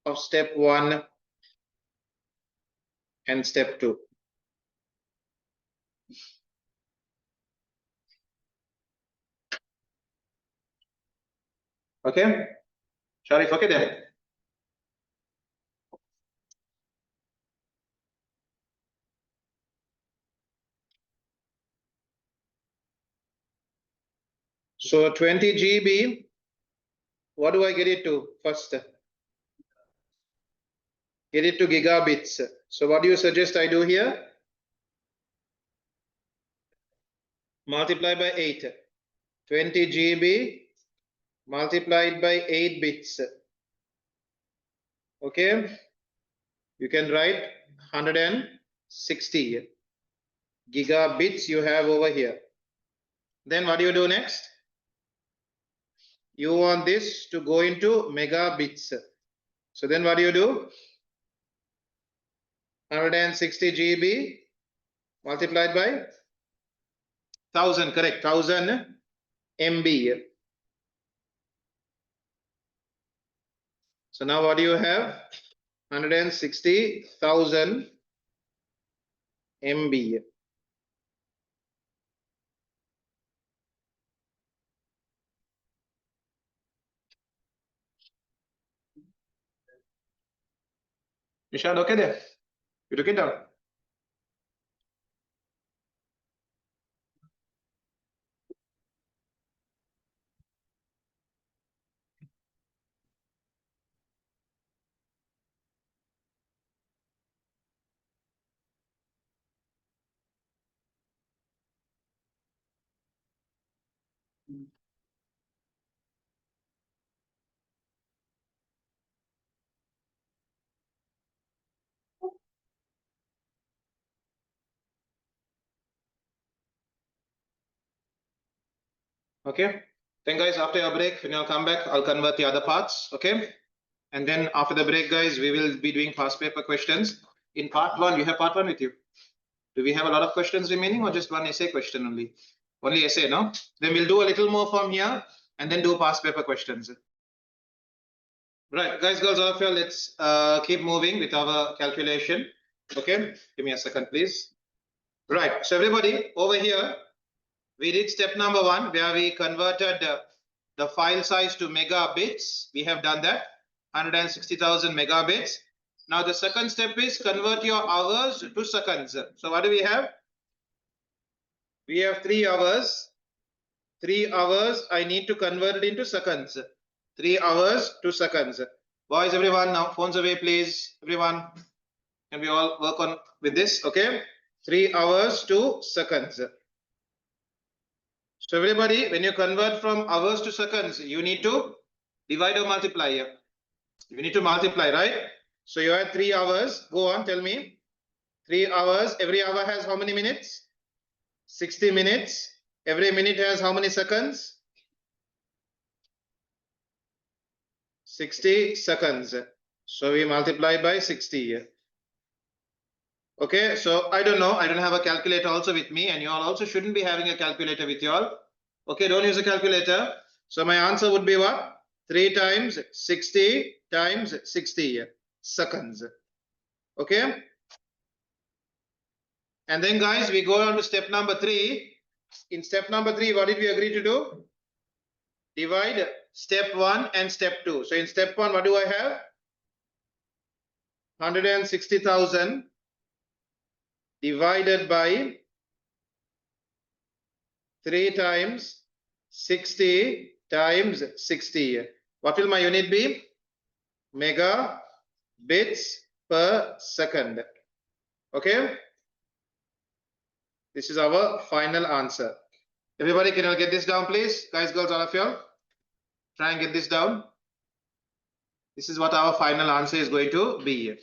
of step one and step two. Okay, Sharif, okay then. So 20 GB, what do I get it to first? Get it to gigabits. So what do you suggest I do here? Multiply by 8. 20 GB multiplied by 8 bits. Okay, you can write 160 gigabits you have over here. Then what do you do next? You want this to go into megabits. So then what do you do? 160 GB multiplied by 1000, correct? 1000 MB. So now what do you have? 160,000 MB. Nishad, okay there? You took it down. Okay. Then guys, after your break, when I'll come back, I'll convert the other parts. Okay. And then after the break, guys, we will be doing past paper questions. In part one, you have part one with you. Do we have a lot of questions remaining or just one essay question only? Only essay, no? Then we'll do a little more from here and then do past paper questions. Right, guys, girls, all of you, let's keep moving with our calculation. Okay, give me a second, please. Right, so everybody over here, we did step number one where we converted the file size to megabits. We have done that, 160,000 megabits. Now the second step is convert your hours to seconds. So what do we have? We have 3 hours. 3 hours, I need to convert it into seconds. 3 hours to seconds. Boys, everyone, now phones away, please. Everyone, can we all work on with this? Okay, 3 hours to seconds. So everybody, when you convert from hours to seconds, you need to divide or multiply here. You need to multiply, right? So you have 3 hours. Go on, tell me. 3 hours. Every hour has how many minutes? 60 minutes. Every minute has how many seconds? 60 seconds. So we multiply by 60 here. Okay, so I don't know. I don't have a calculator also with me, and you all also shouldn't be having a calculator with you all. Okay, don't use a calculator. So my answer would be what? 3 times 60 times 60 seconds. Okay. And then guys, we go on to step number 3. In step number 3, what did we agree to do? Divide step 1 and step 2. So in step 1, what do I have? 160,000 divided by 3 times 60 times 60. What will my unit be? Megabits per second. Okay. This is our final answer. Everybody, can you get this down, please? Guys, girls, all of you. Try and get this down. This is what our final answer is going to be.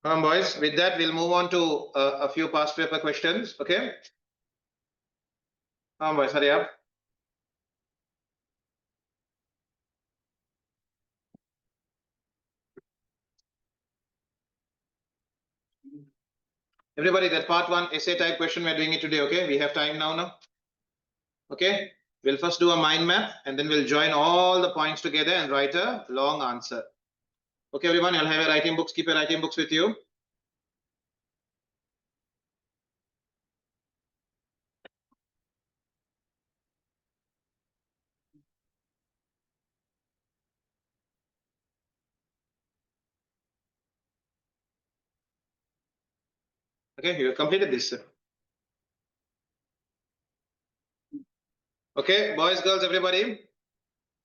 Boys, with that, we'll move on to a few past paper questions. Okay. Boys, hurry up. Everybody, that part 1 essay type question, we're doing it today. Okay. We have time now. Okay. We'll first do a mind map, and then we'll join all the points together and write a long answer. Okay, everyone, you'll have your writing books. Keep your writing books with you. Okay, you have completed this. Okay, boys, girls, everybody,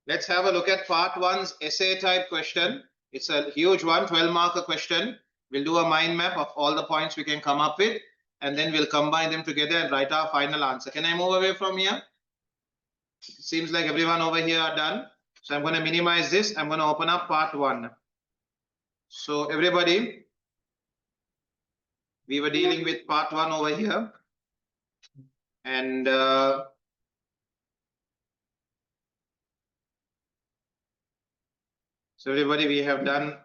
let's have a look at part 1's essay type question. It's a huge one, 12-marker question. We'll do a mind map of all the points we can come up with, and then we'll combine them together and write our final answer. Can I move away from here? It seems like everyone over here are done. So I'm going to minimize this. I'm going to open up part 1. So everybody, we were dealing with part 1 over here. And so everybody, we have done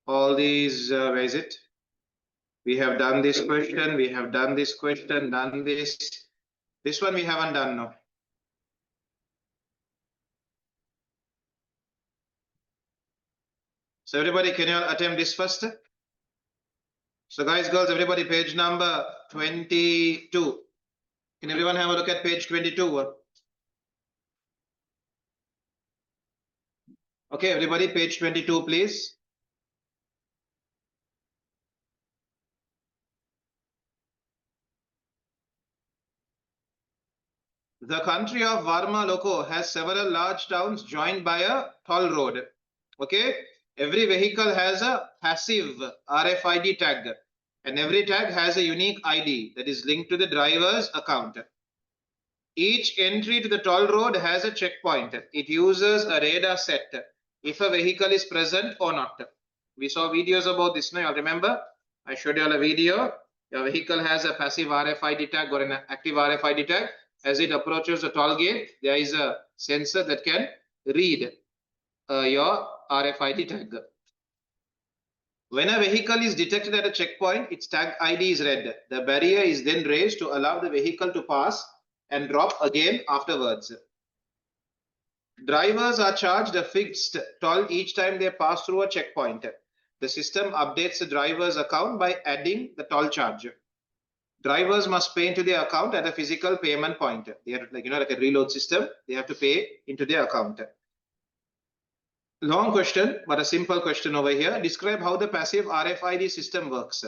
all these, where is it? We have done this question, we have done this question, done this. This one we haven't done now. So everybody, can you attempt this first? So guys, girls, everybody, page number 22. Can everyone have a look at page 22? Okay, everybody, page 22, please. The country of Varma Loco has several large towns joined by a toll road. Okay, every vehicle has a passive RFID tag, and every tag has a unique ID that is linked to the driver's account. Each entry to the toll road has a checkpoint. It uses a radar set if a vehicle is present or not. We saw videos about this now, you remember? I showed you all a video. Your vehicle has a passive RFID tag or an active RFID tag. As it approaches the toll gate, there is a sensor that can read your RFID tag. When a vehicle is detected at a checkpoint, its tag ID is read. The barrier is then raised to allow the vehicle to pass and drop again afterwards. Drivers are charged a fixed toll each time they pass through a checkpoint. The system updates the driver's account by adding the toll charge. Drivers must pay into their account at a physical payment point. They have like a reload system. They have to pay into their account. Long question, but a simple question over here. Describe how the passive RFID system works.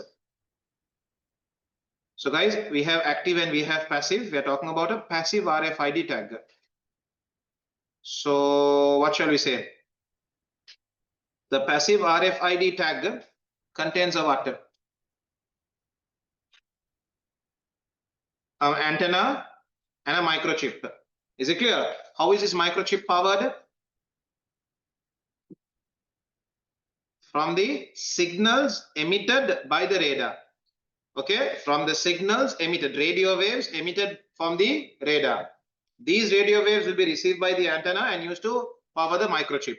So guys, we have active and we have passive. We are talking about a passive RFID tag. So what shall we say? The passive RFID tag contains a what? An antenna and a microchip. Is it clear? How is this microchip powered? From the signals emitted by the radar. Okay, from the signals emitted, radio waves emitted from the radar. These radio waves will be received by the antenna and used to power the microchip.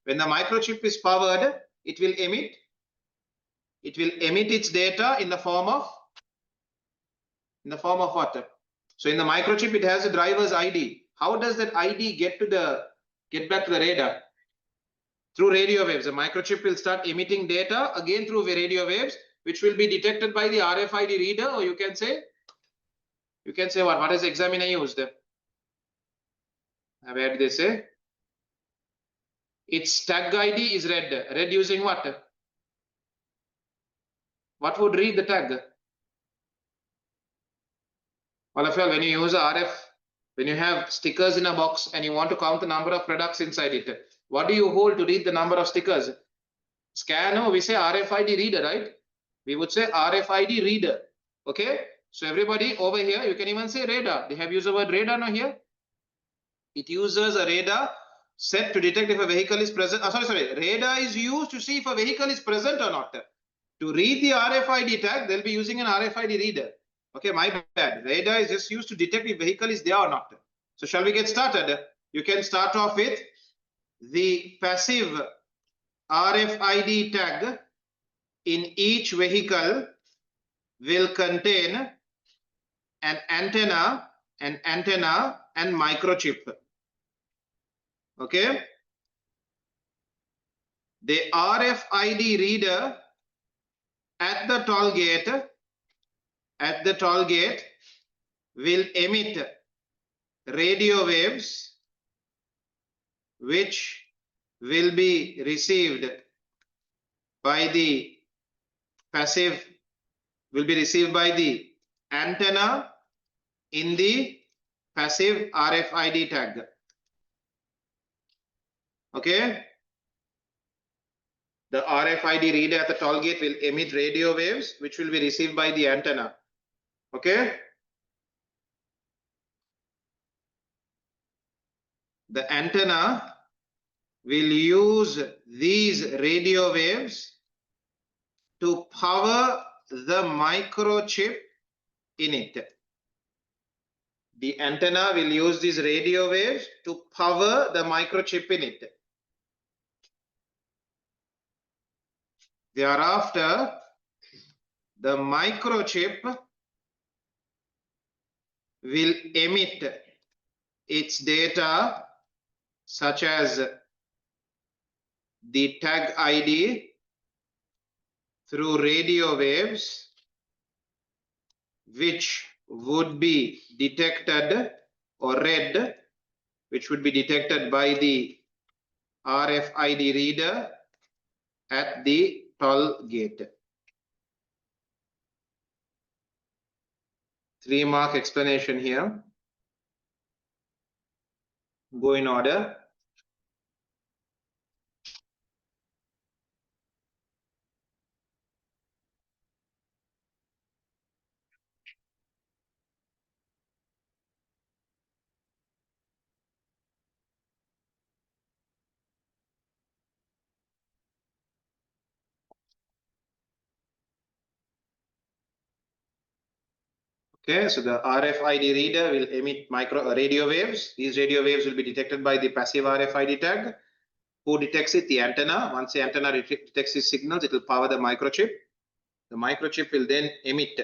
When the microchip is powered, it will emit its data in the form of what? So in the microchip, it has a driver's ID. How does that ID get back to the radar? Through radio waves. The microchip will start emitting data again through radio waves, which will be detected by the RFID reader, or you can say what? What is the examiner used? Where did they say? Its tag ID is red. Red using what? What would read the tag? All of you, when you use RF, when you have stickers in a box and you want to count the number of products inside it, what do you hold to read the number of stickers? Scanner, we say RFID reader, right? We would say RFID reader. Okay, so everybody over here, you can even say radar. They have used the word radar now here. It uses a radar set to detect if a vehicle is present. Radar is used to see if a vehicle is present or not. To read the RFID tag, they'll be using an RFID reader. Okay, my bad. Radar is just used to detect if vehicle is there or not. So shall we get started? You can start off with the passive RFID tag in each vehicle will contain an antenna and microchip. Okay. The RFID reader at the toll gate will emit radio waves which will be received by the antenna in the passive RFID tag. Okay. The RFID reader at the toll gate will emit radio waves which will be received by the antenna. Okay. The antenna will use these radio waves to power the microchip in it. The antenna will use these radio waves to power the microchip in it. Thereafter, the microchip will emit its data such as the tag ID through radio waves which would be detected or read, which would be detected by the RFID reader at the toll gate. 3-mark explanation here. Go in order. Okay, so the RFID reader will emit radio waves. These radio waves will be detected by the passive RFID tag. Who detects it? The antenna. Once the antenna detects these signals, it will power the microchip. The microchip will then emit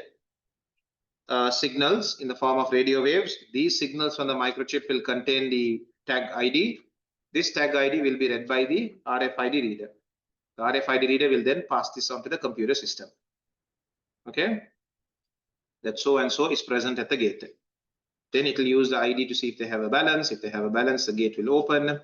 signals in the form of radio waves. These signals from the microchip will contain the tag ID. This tag ID will be read by the RFID reader. The RFID reader will then pass this on to the computer system. Okay, that so and so is present at the gate. Then it will use the ID to see if they have a balance. If they have a balance, the gate will open.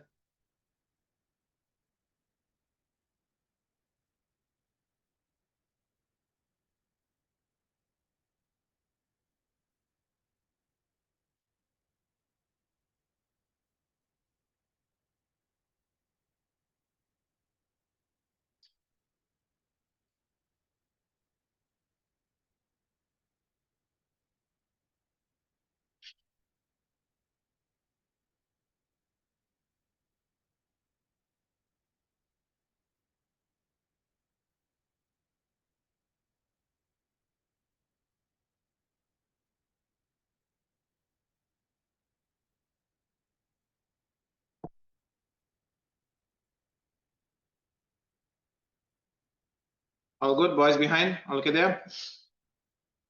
All good, boys behind? All okay there?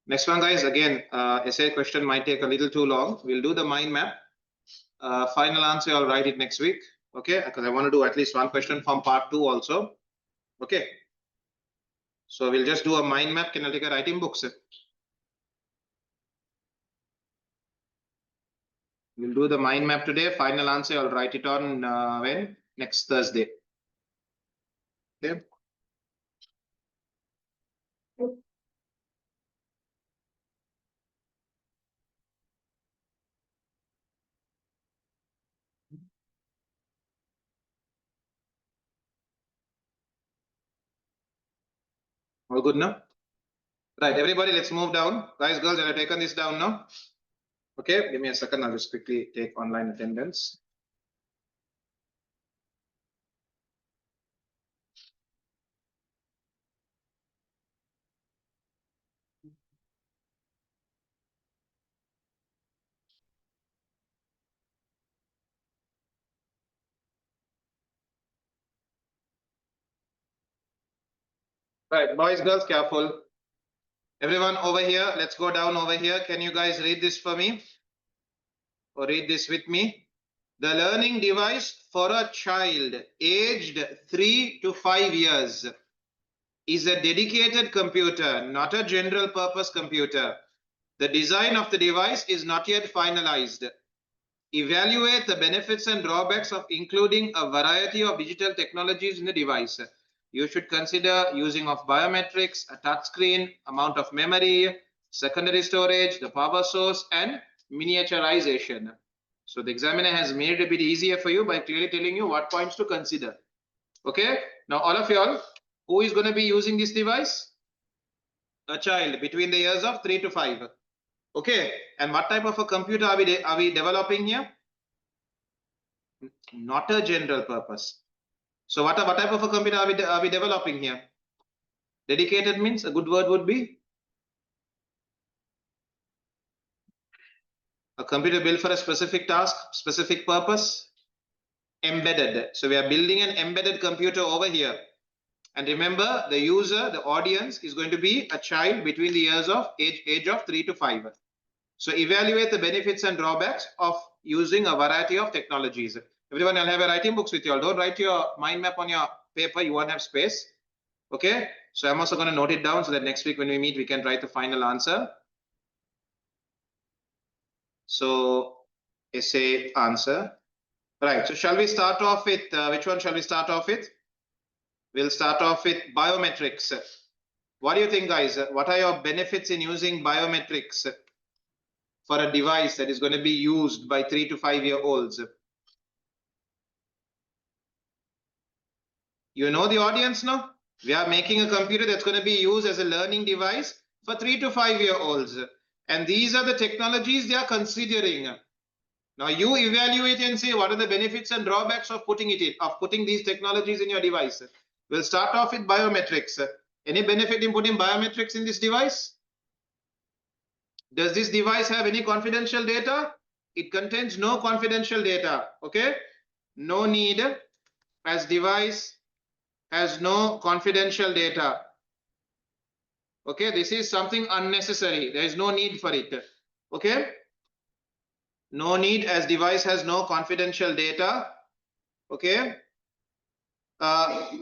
Next one, guys. Again, essay question might take a little too long. We'll do the mind map. Final answer, I'll write it next week. Okay, because I want to do at least one question from part 2 also. Okay. So we'll just do a mind map. Can I take a writing books? We'll do the mind map today. Final answer, I'll write it on when? Next Thursday. Okay. All good now? Right, everybody, let's move down. Guys, girls, have I taken this down now? Okay, give me a second. I'll just quickly take online attendance. Right, boys, girls, careful. Everyone over here, let's go down over here. Can you guys read this for me? Or read this with me? The learning device for a child aged 3 to 5 years is a dedicated computer, not a general purpose computer. The design of the device is not yet finalized. Evaluate the benefits and drawbacks of including a variety of digital technologies in the device. You should consider using of biometrics, a touch screen, amount of memory, secondary storage, the power source, and miniaturization. So the examiner has made it a bit easier for you by clearly telling you what points to consider. Okay, now all of y'all, who is going to be using this device? A child between the years of 3 to 5. Okay, and what type of a computer are we developing here? Not a general purpose. So what type of a computer are we developing here? Dedicated means a good word would be a computer built for a specific task, specific purpose. Embedded. So we are building an embedded computer over here. And remember, the user, the audience is going to be a child between the years of age of 3 to 5. So evaluate the benefits and drawbacks of using a variety of technologies. Everyone, I'll have your writing books with you all. Don't write your mind map on your paper. You won't have space. Okay. So I'm also going to note it down so that next week when we meet, we can write the final answer. So essay answer. Right. So shall we start off with which one shall we start off with? We'll start off with biometrics. What do you think, guys? What are your benefits in using biometrics for a device that is going to be used by 3 to 5 year olds? You know the audience now? We are making a computer that's going to be used as a learning device for 3 to 5 year olds. And these are the technologies they are considering. Now you evaluate and say what are the benefits and drawbacks of putting these technologies in your device. We'll start off with biometrics. Any benefit in putting biometrics in this device? Does this device have any confidential data? It contains no confidential data. Okay. No need, as device has no confidential data. Okay. This is something unnecessary. There is no need for it. Okay. No need, as device has no confidential data. Okay.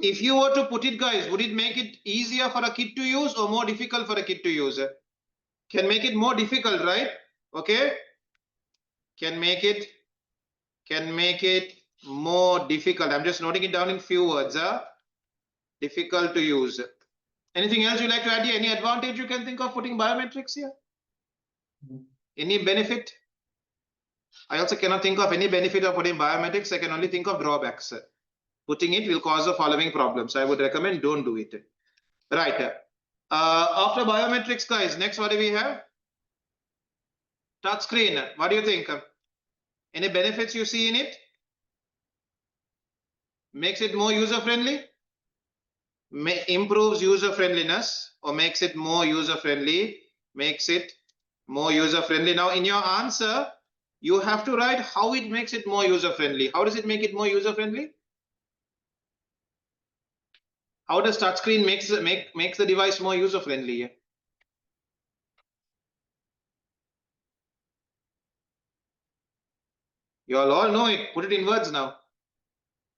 If you were to put it, guys, would it make it easier for a kid to use or more difficult for a kid to use? Can make it more difficult, right? Okay. Can make it more difficult. I'm just noting it down in few words. Difficult to use. Anything else you'd like to add here? Any advantage you can think of putting biometrics here? Any benefit? I also cannot think of any benefit of putting biometrics. I can only think of drawbacks. Putting it will cause the following problems. I would recommend don't do it. Right. After biometrics, guys, next what do we have? Touch screen. What do you think? Any benefits you see in it? Makes it more user friendly? Improves user friendliness or makes it more user friendly? Makes it more user friendly. Now in your answer, you have to write how it makes it more user friendly. How does it make it more user friendly? How does touchscreen makes the device more user friendly? You all know it. Put it in words now.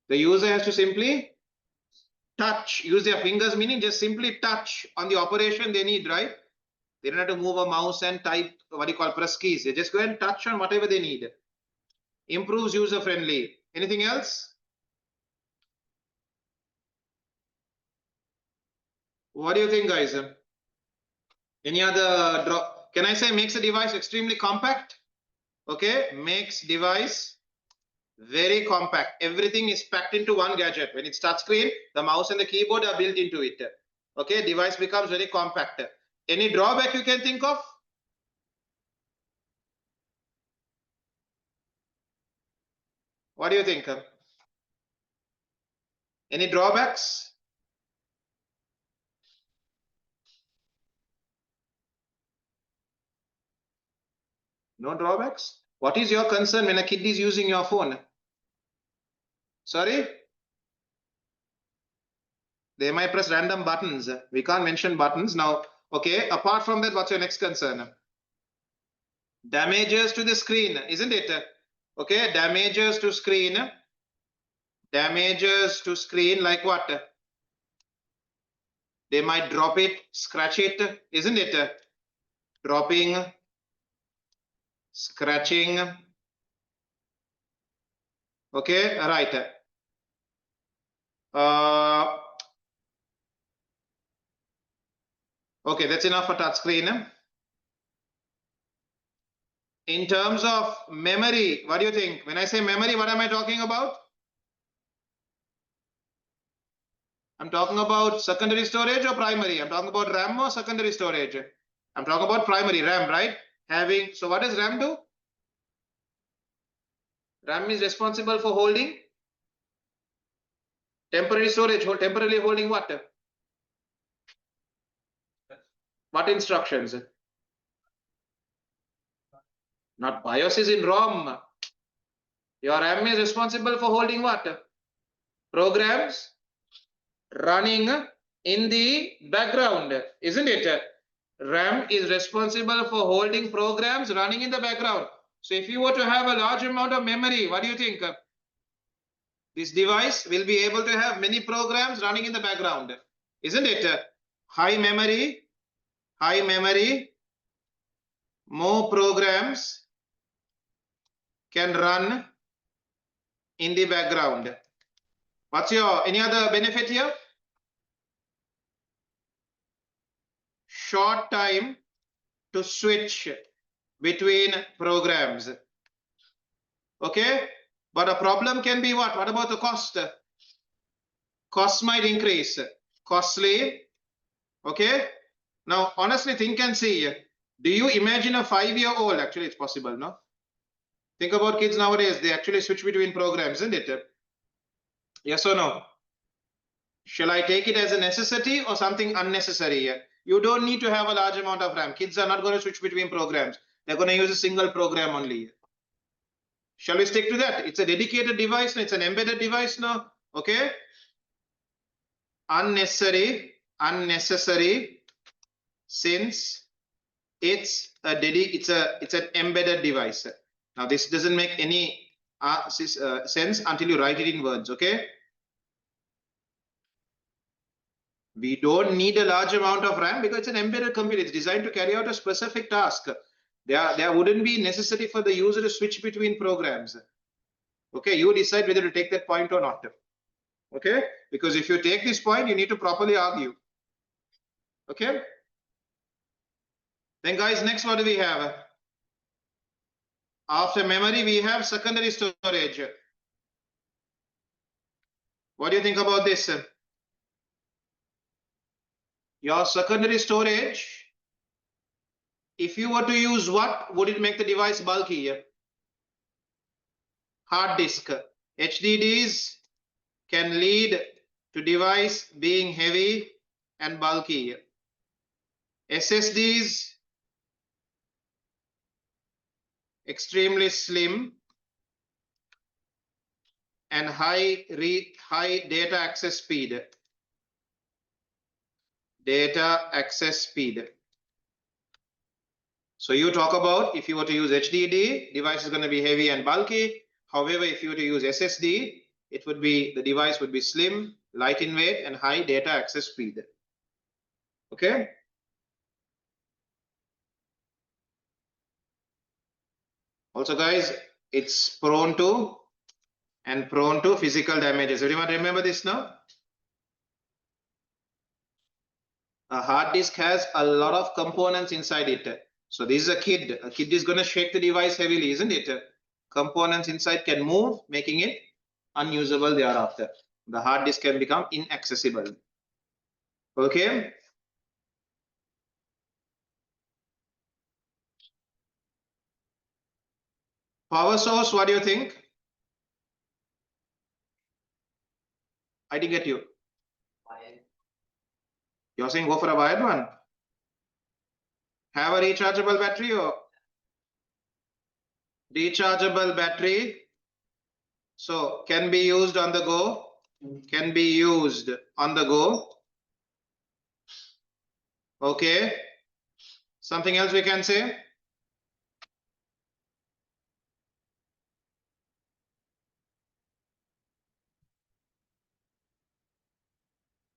The user has to simply touch, use their fingers, meaning just simply touch on the operation they need, right? They don't have to move a mouse and type what you call press keys. They just go and touch on whatever they need. Improves user friendly. Anything else? What do you think, guys? Any other drop? Can I say makes the device extremely compact? Okay, makes device very compact. Everything is packed into one gadget. When it's touchscreen, the mouse and the keyboard are built into it. Okay, device becomes very compact. Any drawback you can think of? What do you think? Any drawbacks? No drawbacks? What is your concern when a kid is using your phone? Sorry? They might press random buttons. We can't mention buttons now. Okay, apart from that, what's your next concern? Damages to the screen, isn't it? Okay, damages to screen. Damages to screen like what? They might drop it, scratch it, isn't it? Dropping, scratching. Okay, right. Okay, that's enough for touch screen. In terms of memory, what do you think? When I say memory, what am I talking about? I'm talking about secondary storage or primary? I'm talking about RAM or secondary storage? I'm talking about primary RAM, right? So what does RAM do? RAM is responsible for holding temporary storage, temporarily holding what? What instructions? Not BIOS is in ROM. Your RAM is responsible for holding what? Programs running in the background, isn't it? RAM is responsible for holding programs running in the background. So if you were to have a large amount of memory, what do you think? This device will be able to have many programs running in the background, isn't it? High memory, more programs can run in the background. What's your any other benefit here? Short time to switch between programs. Okay, but a problem can be what? What about the cost? Costs might increase. Costly. Okay. Now, honestly, think and see. Do you imagine a 5-year-old? Actually, it's possible, no? Think about kids nowadays. They actually switch between programs, isn't it? Yes or no? Shall I take it as a necessity or something unnecessary? You don't need to have a large amount of RAM. Kids are not going to switch between programs. They're going to use a single program only. Shall we stick to that? It's a dedicated device. It's an embedded device now. Okay. Unnecessary, since it's an embedded device. Now this doesn't make any sense until you write it in words. Okay. We don't need a large amount of RAM because it's an embedded computer. It's designed to carry out a specific task. There wouldn't be necessity for the user to switch between programs. Okay, you decide whether to take that point or not. Okay, because if you take this point, you need to properly argue. Okay. Then guys, next what do we have? After memory, we have secondary storage. What do you think about this? Your secondary storage, if you were to use what, would it make the device bulky? Hard disk. HDDs can lead to device being heavy and bulky. SSDs, extremely slim and high data access speed. data access speed. So you talk about if you were to use HDD, device is going to be heavy and bulky. However, if you were to use SSD, it would be, the device would be slim, light in weight, and high data access speed. Okay. Also, guys, it's prone to physical damages. Everyone remember this now? A hard disk has a lot of components inside it. So this is a kid. A kid is going to shake the device heavily, isn't it? Components inside can move, making it unusable thereafter. The hard disk can become inaccessible. Okay. Power source, what do you think? I didn't get you. You're saying go for a wired one? Have a rechargeable battery or rechargeable battery? So can be used on the go. Can be used on the go. Okay. Something else we can say?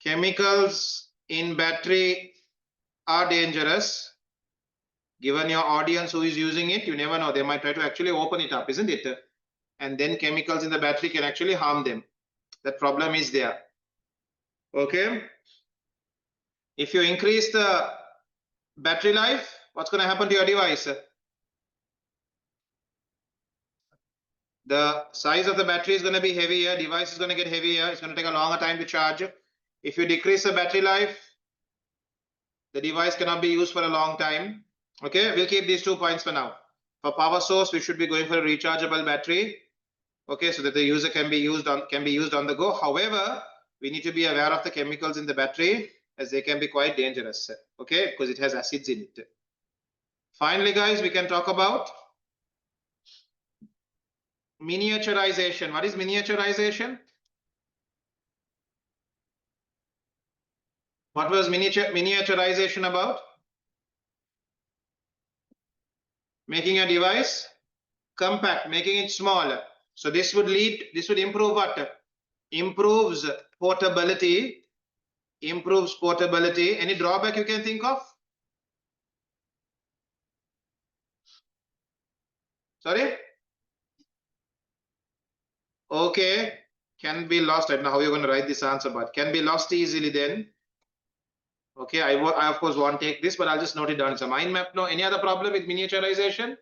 Chemicals in battery are dangerous. Given your audience who is using it, you never know. They might try to actually open it up, isn't it? And then chemicals in the battery can actually harm them. That problem is there. Okay. If you increase the battery life, what's going to happen to your device? The size of the battery is going to be heavier, device is going to get heavier, it's going to take a longer time to charge. If you decrease the battery life, the device cannot be used for a long time. Okay, we'll keep these 2 points for now. For power source, we should be going for a rechargeable battery. Okay, so that the user can be used on the go. However, we need to be aware of the chemicals in the battery, as they can be quite dangerous. Okay, because it has acids in it. Finally, guys, we can talk about miniaturization. What is miniaturization? What was miniaturization about? Making a device compact, making it smaller. So this would improve what? Improves portability. Improves portability. Any drawback you can think of? Sorry? Okay. Can be lost. Right now, how are you going to write this answer? But can be lost easily then. Okay, I of course won't take this, but I'll just note it down. It's a mind map. No, any other problem with miniaturization?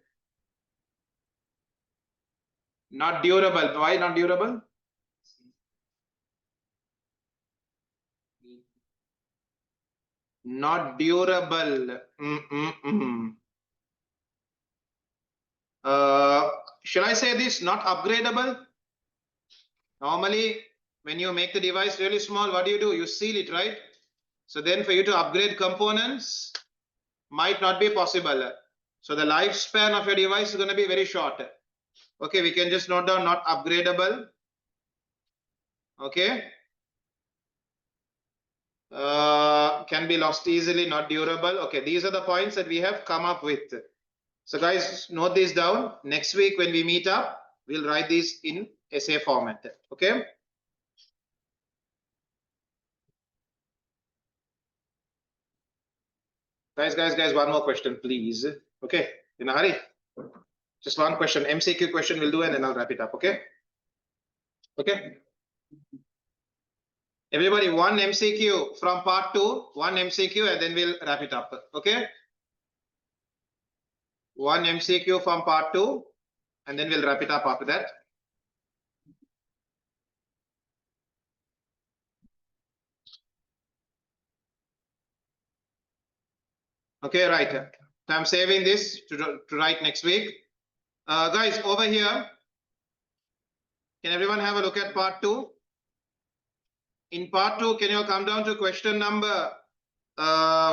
Not durable. Why not durable? Not durable. Shall I say this? Not upgradable. Normally, when you make the device really small, what do? You seal it, right? So then for you to upgrade components might not be possible. So the lifespan of your device is going to be very short. Okay, we can just note down not upgradable. Okay. Can be lost easily, not durable. Okay, these are the points that we have come up with. So guys, note these down. Next week when we meet up, we'll write these in essay format. Okay. Guys, one more question, please. Okay, in a hurry. Just one question, MCQ question we'll do, and then I'll wrap it up. Okay. Okay. Everybody, one MCQ from part 2, one MCQ, and then we'll wrap it up. Okay. One MCQ from part 2, and then we'll wrap it up after that. Okay, right. So I'm saving this to write next week. Guys, over here, can everyone have a look at part 2? In part 2, can you come down to question number,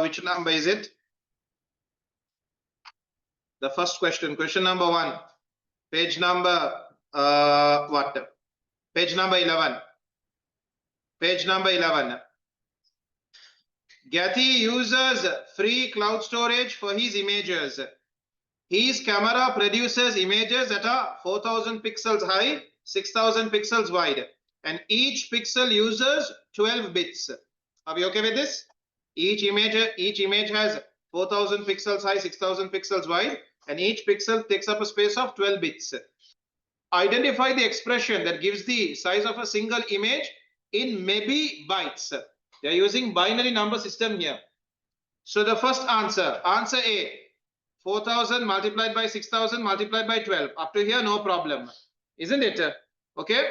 which number is it? The first question number 1, page number, what? Page number 11. Page number 11. Getty uses free cloud storage for his images. His camera produces images that are 4000 pixels high, 6000 pixels wide, and each pixel uses 12 bits. Are we okay with this? Each image has 4000 pixels high, 6000 pixels wide, and each pixel takes up a space of 12 bits. Identify the expression that gives the size of a single image in maybe bytes. They are using binary number system here. So the first answer A, 4000 multiplied by 6000 multiplied by 12. Up to here, no problem, isn't it? Okay.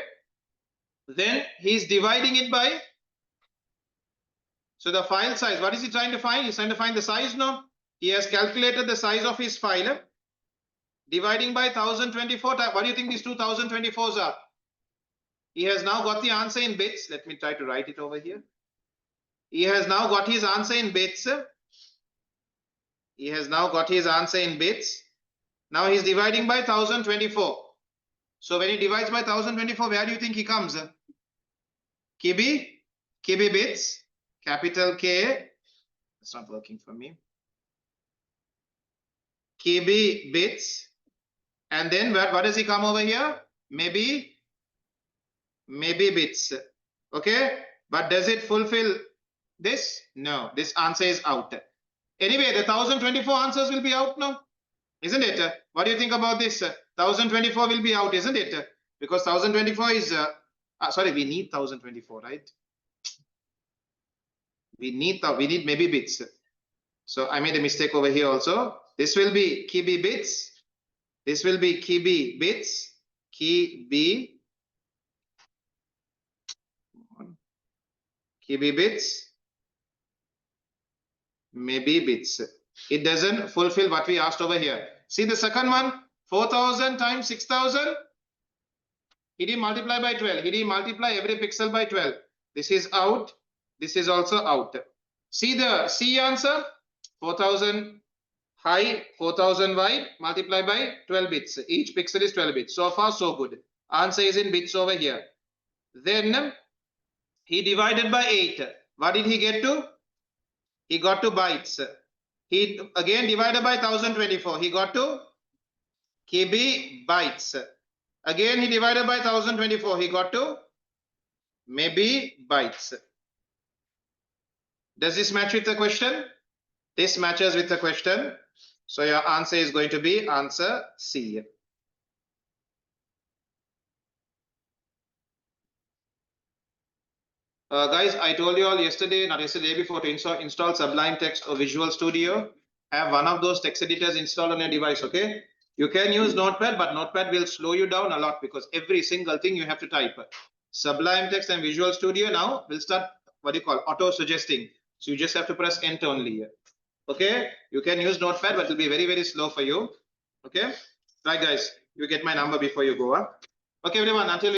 Then he's dividing it by. So the file size, what is he trying to find? He's trying to find the size, no? He has calculated the size of his file. Dividing by 1024. What do you think these 2024s are? He has now got the answer in bits. Let me try to write it over here. He has now got his answer in bits. He has now got his answer in bits. Now he's dividing by 1024. So when he divides by 1024, where do you think he comes? KB bits, capital K. It's not working for me. KB bits. And then what does he come over here? Maybe bits. Okay. But does it fulfill this? No. This answer is out. Anyway, the 1024 answers will be out now, isn't it? What do you think about this? 1024 will be out, isn't it? Because 1024 is sorry, we need 1024, right? We need maybe bits. So I made a mistake over here also. This will be KB bits. This will be KB bits. KB bits. Maybe bits. It doesn't fulfill what we asked over here. See the second one, 4000 times 6000. He didn't multiply by 12. He didn't multiply every pixel by 12. This is out. This is also out. See the C answer, 4000 high, 4000 wide, multiplied by 12 bits. Each pixel is 12 bits. So far, so good. Answer is in bits over here. Then he divided by 8. What did he get to? He got to bytes. He again divided by 1024. He got to KB bytes. Again, he divided by 1024. He got to maybe bytes. Does this match with the question? This matches with the question. So your answer is going to be answer C. Guys, I told you all yesterday, not yesterday, before, to install Sublime Text or Visual Studio. Have one of those text editors installed on your device, okay? You can use Notepad, but Notepad will slow you down a lot because every single thing you have to type. Sublime Text and Visual Studio now will start, what do you call, auto-suggesting. So you just have to press Enter only here. Okay? You can use Notepad, but it will be very, very slow for you. Okay? Right, guys? You get my number before you go. Huh? Okay, everyone, until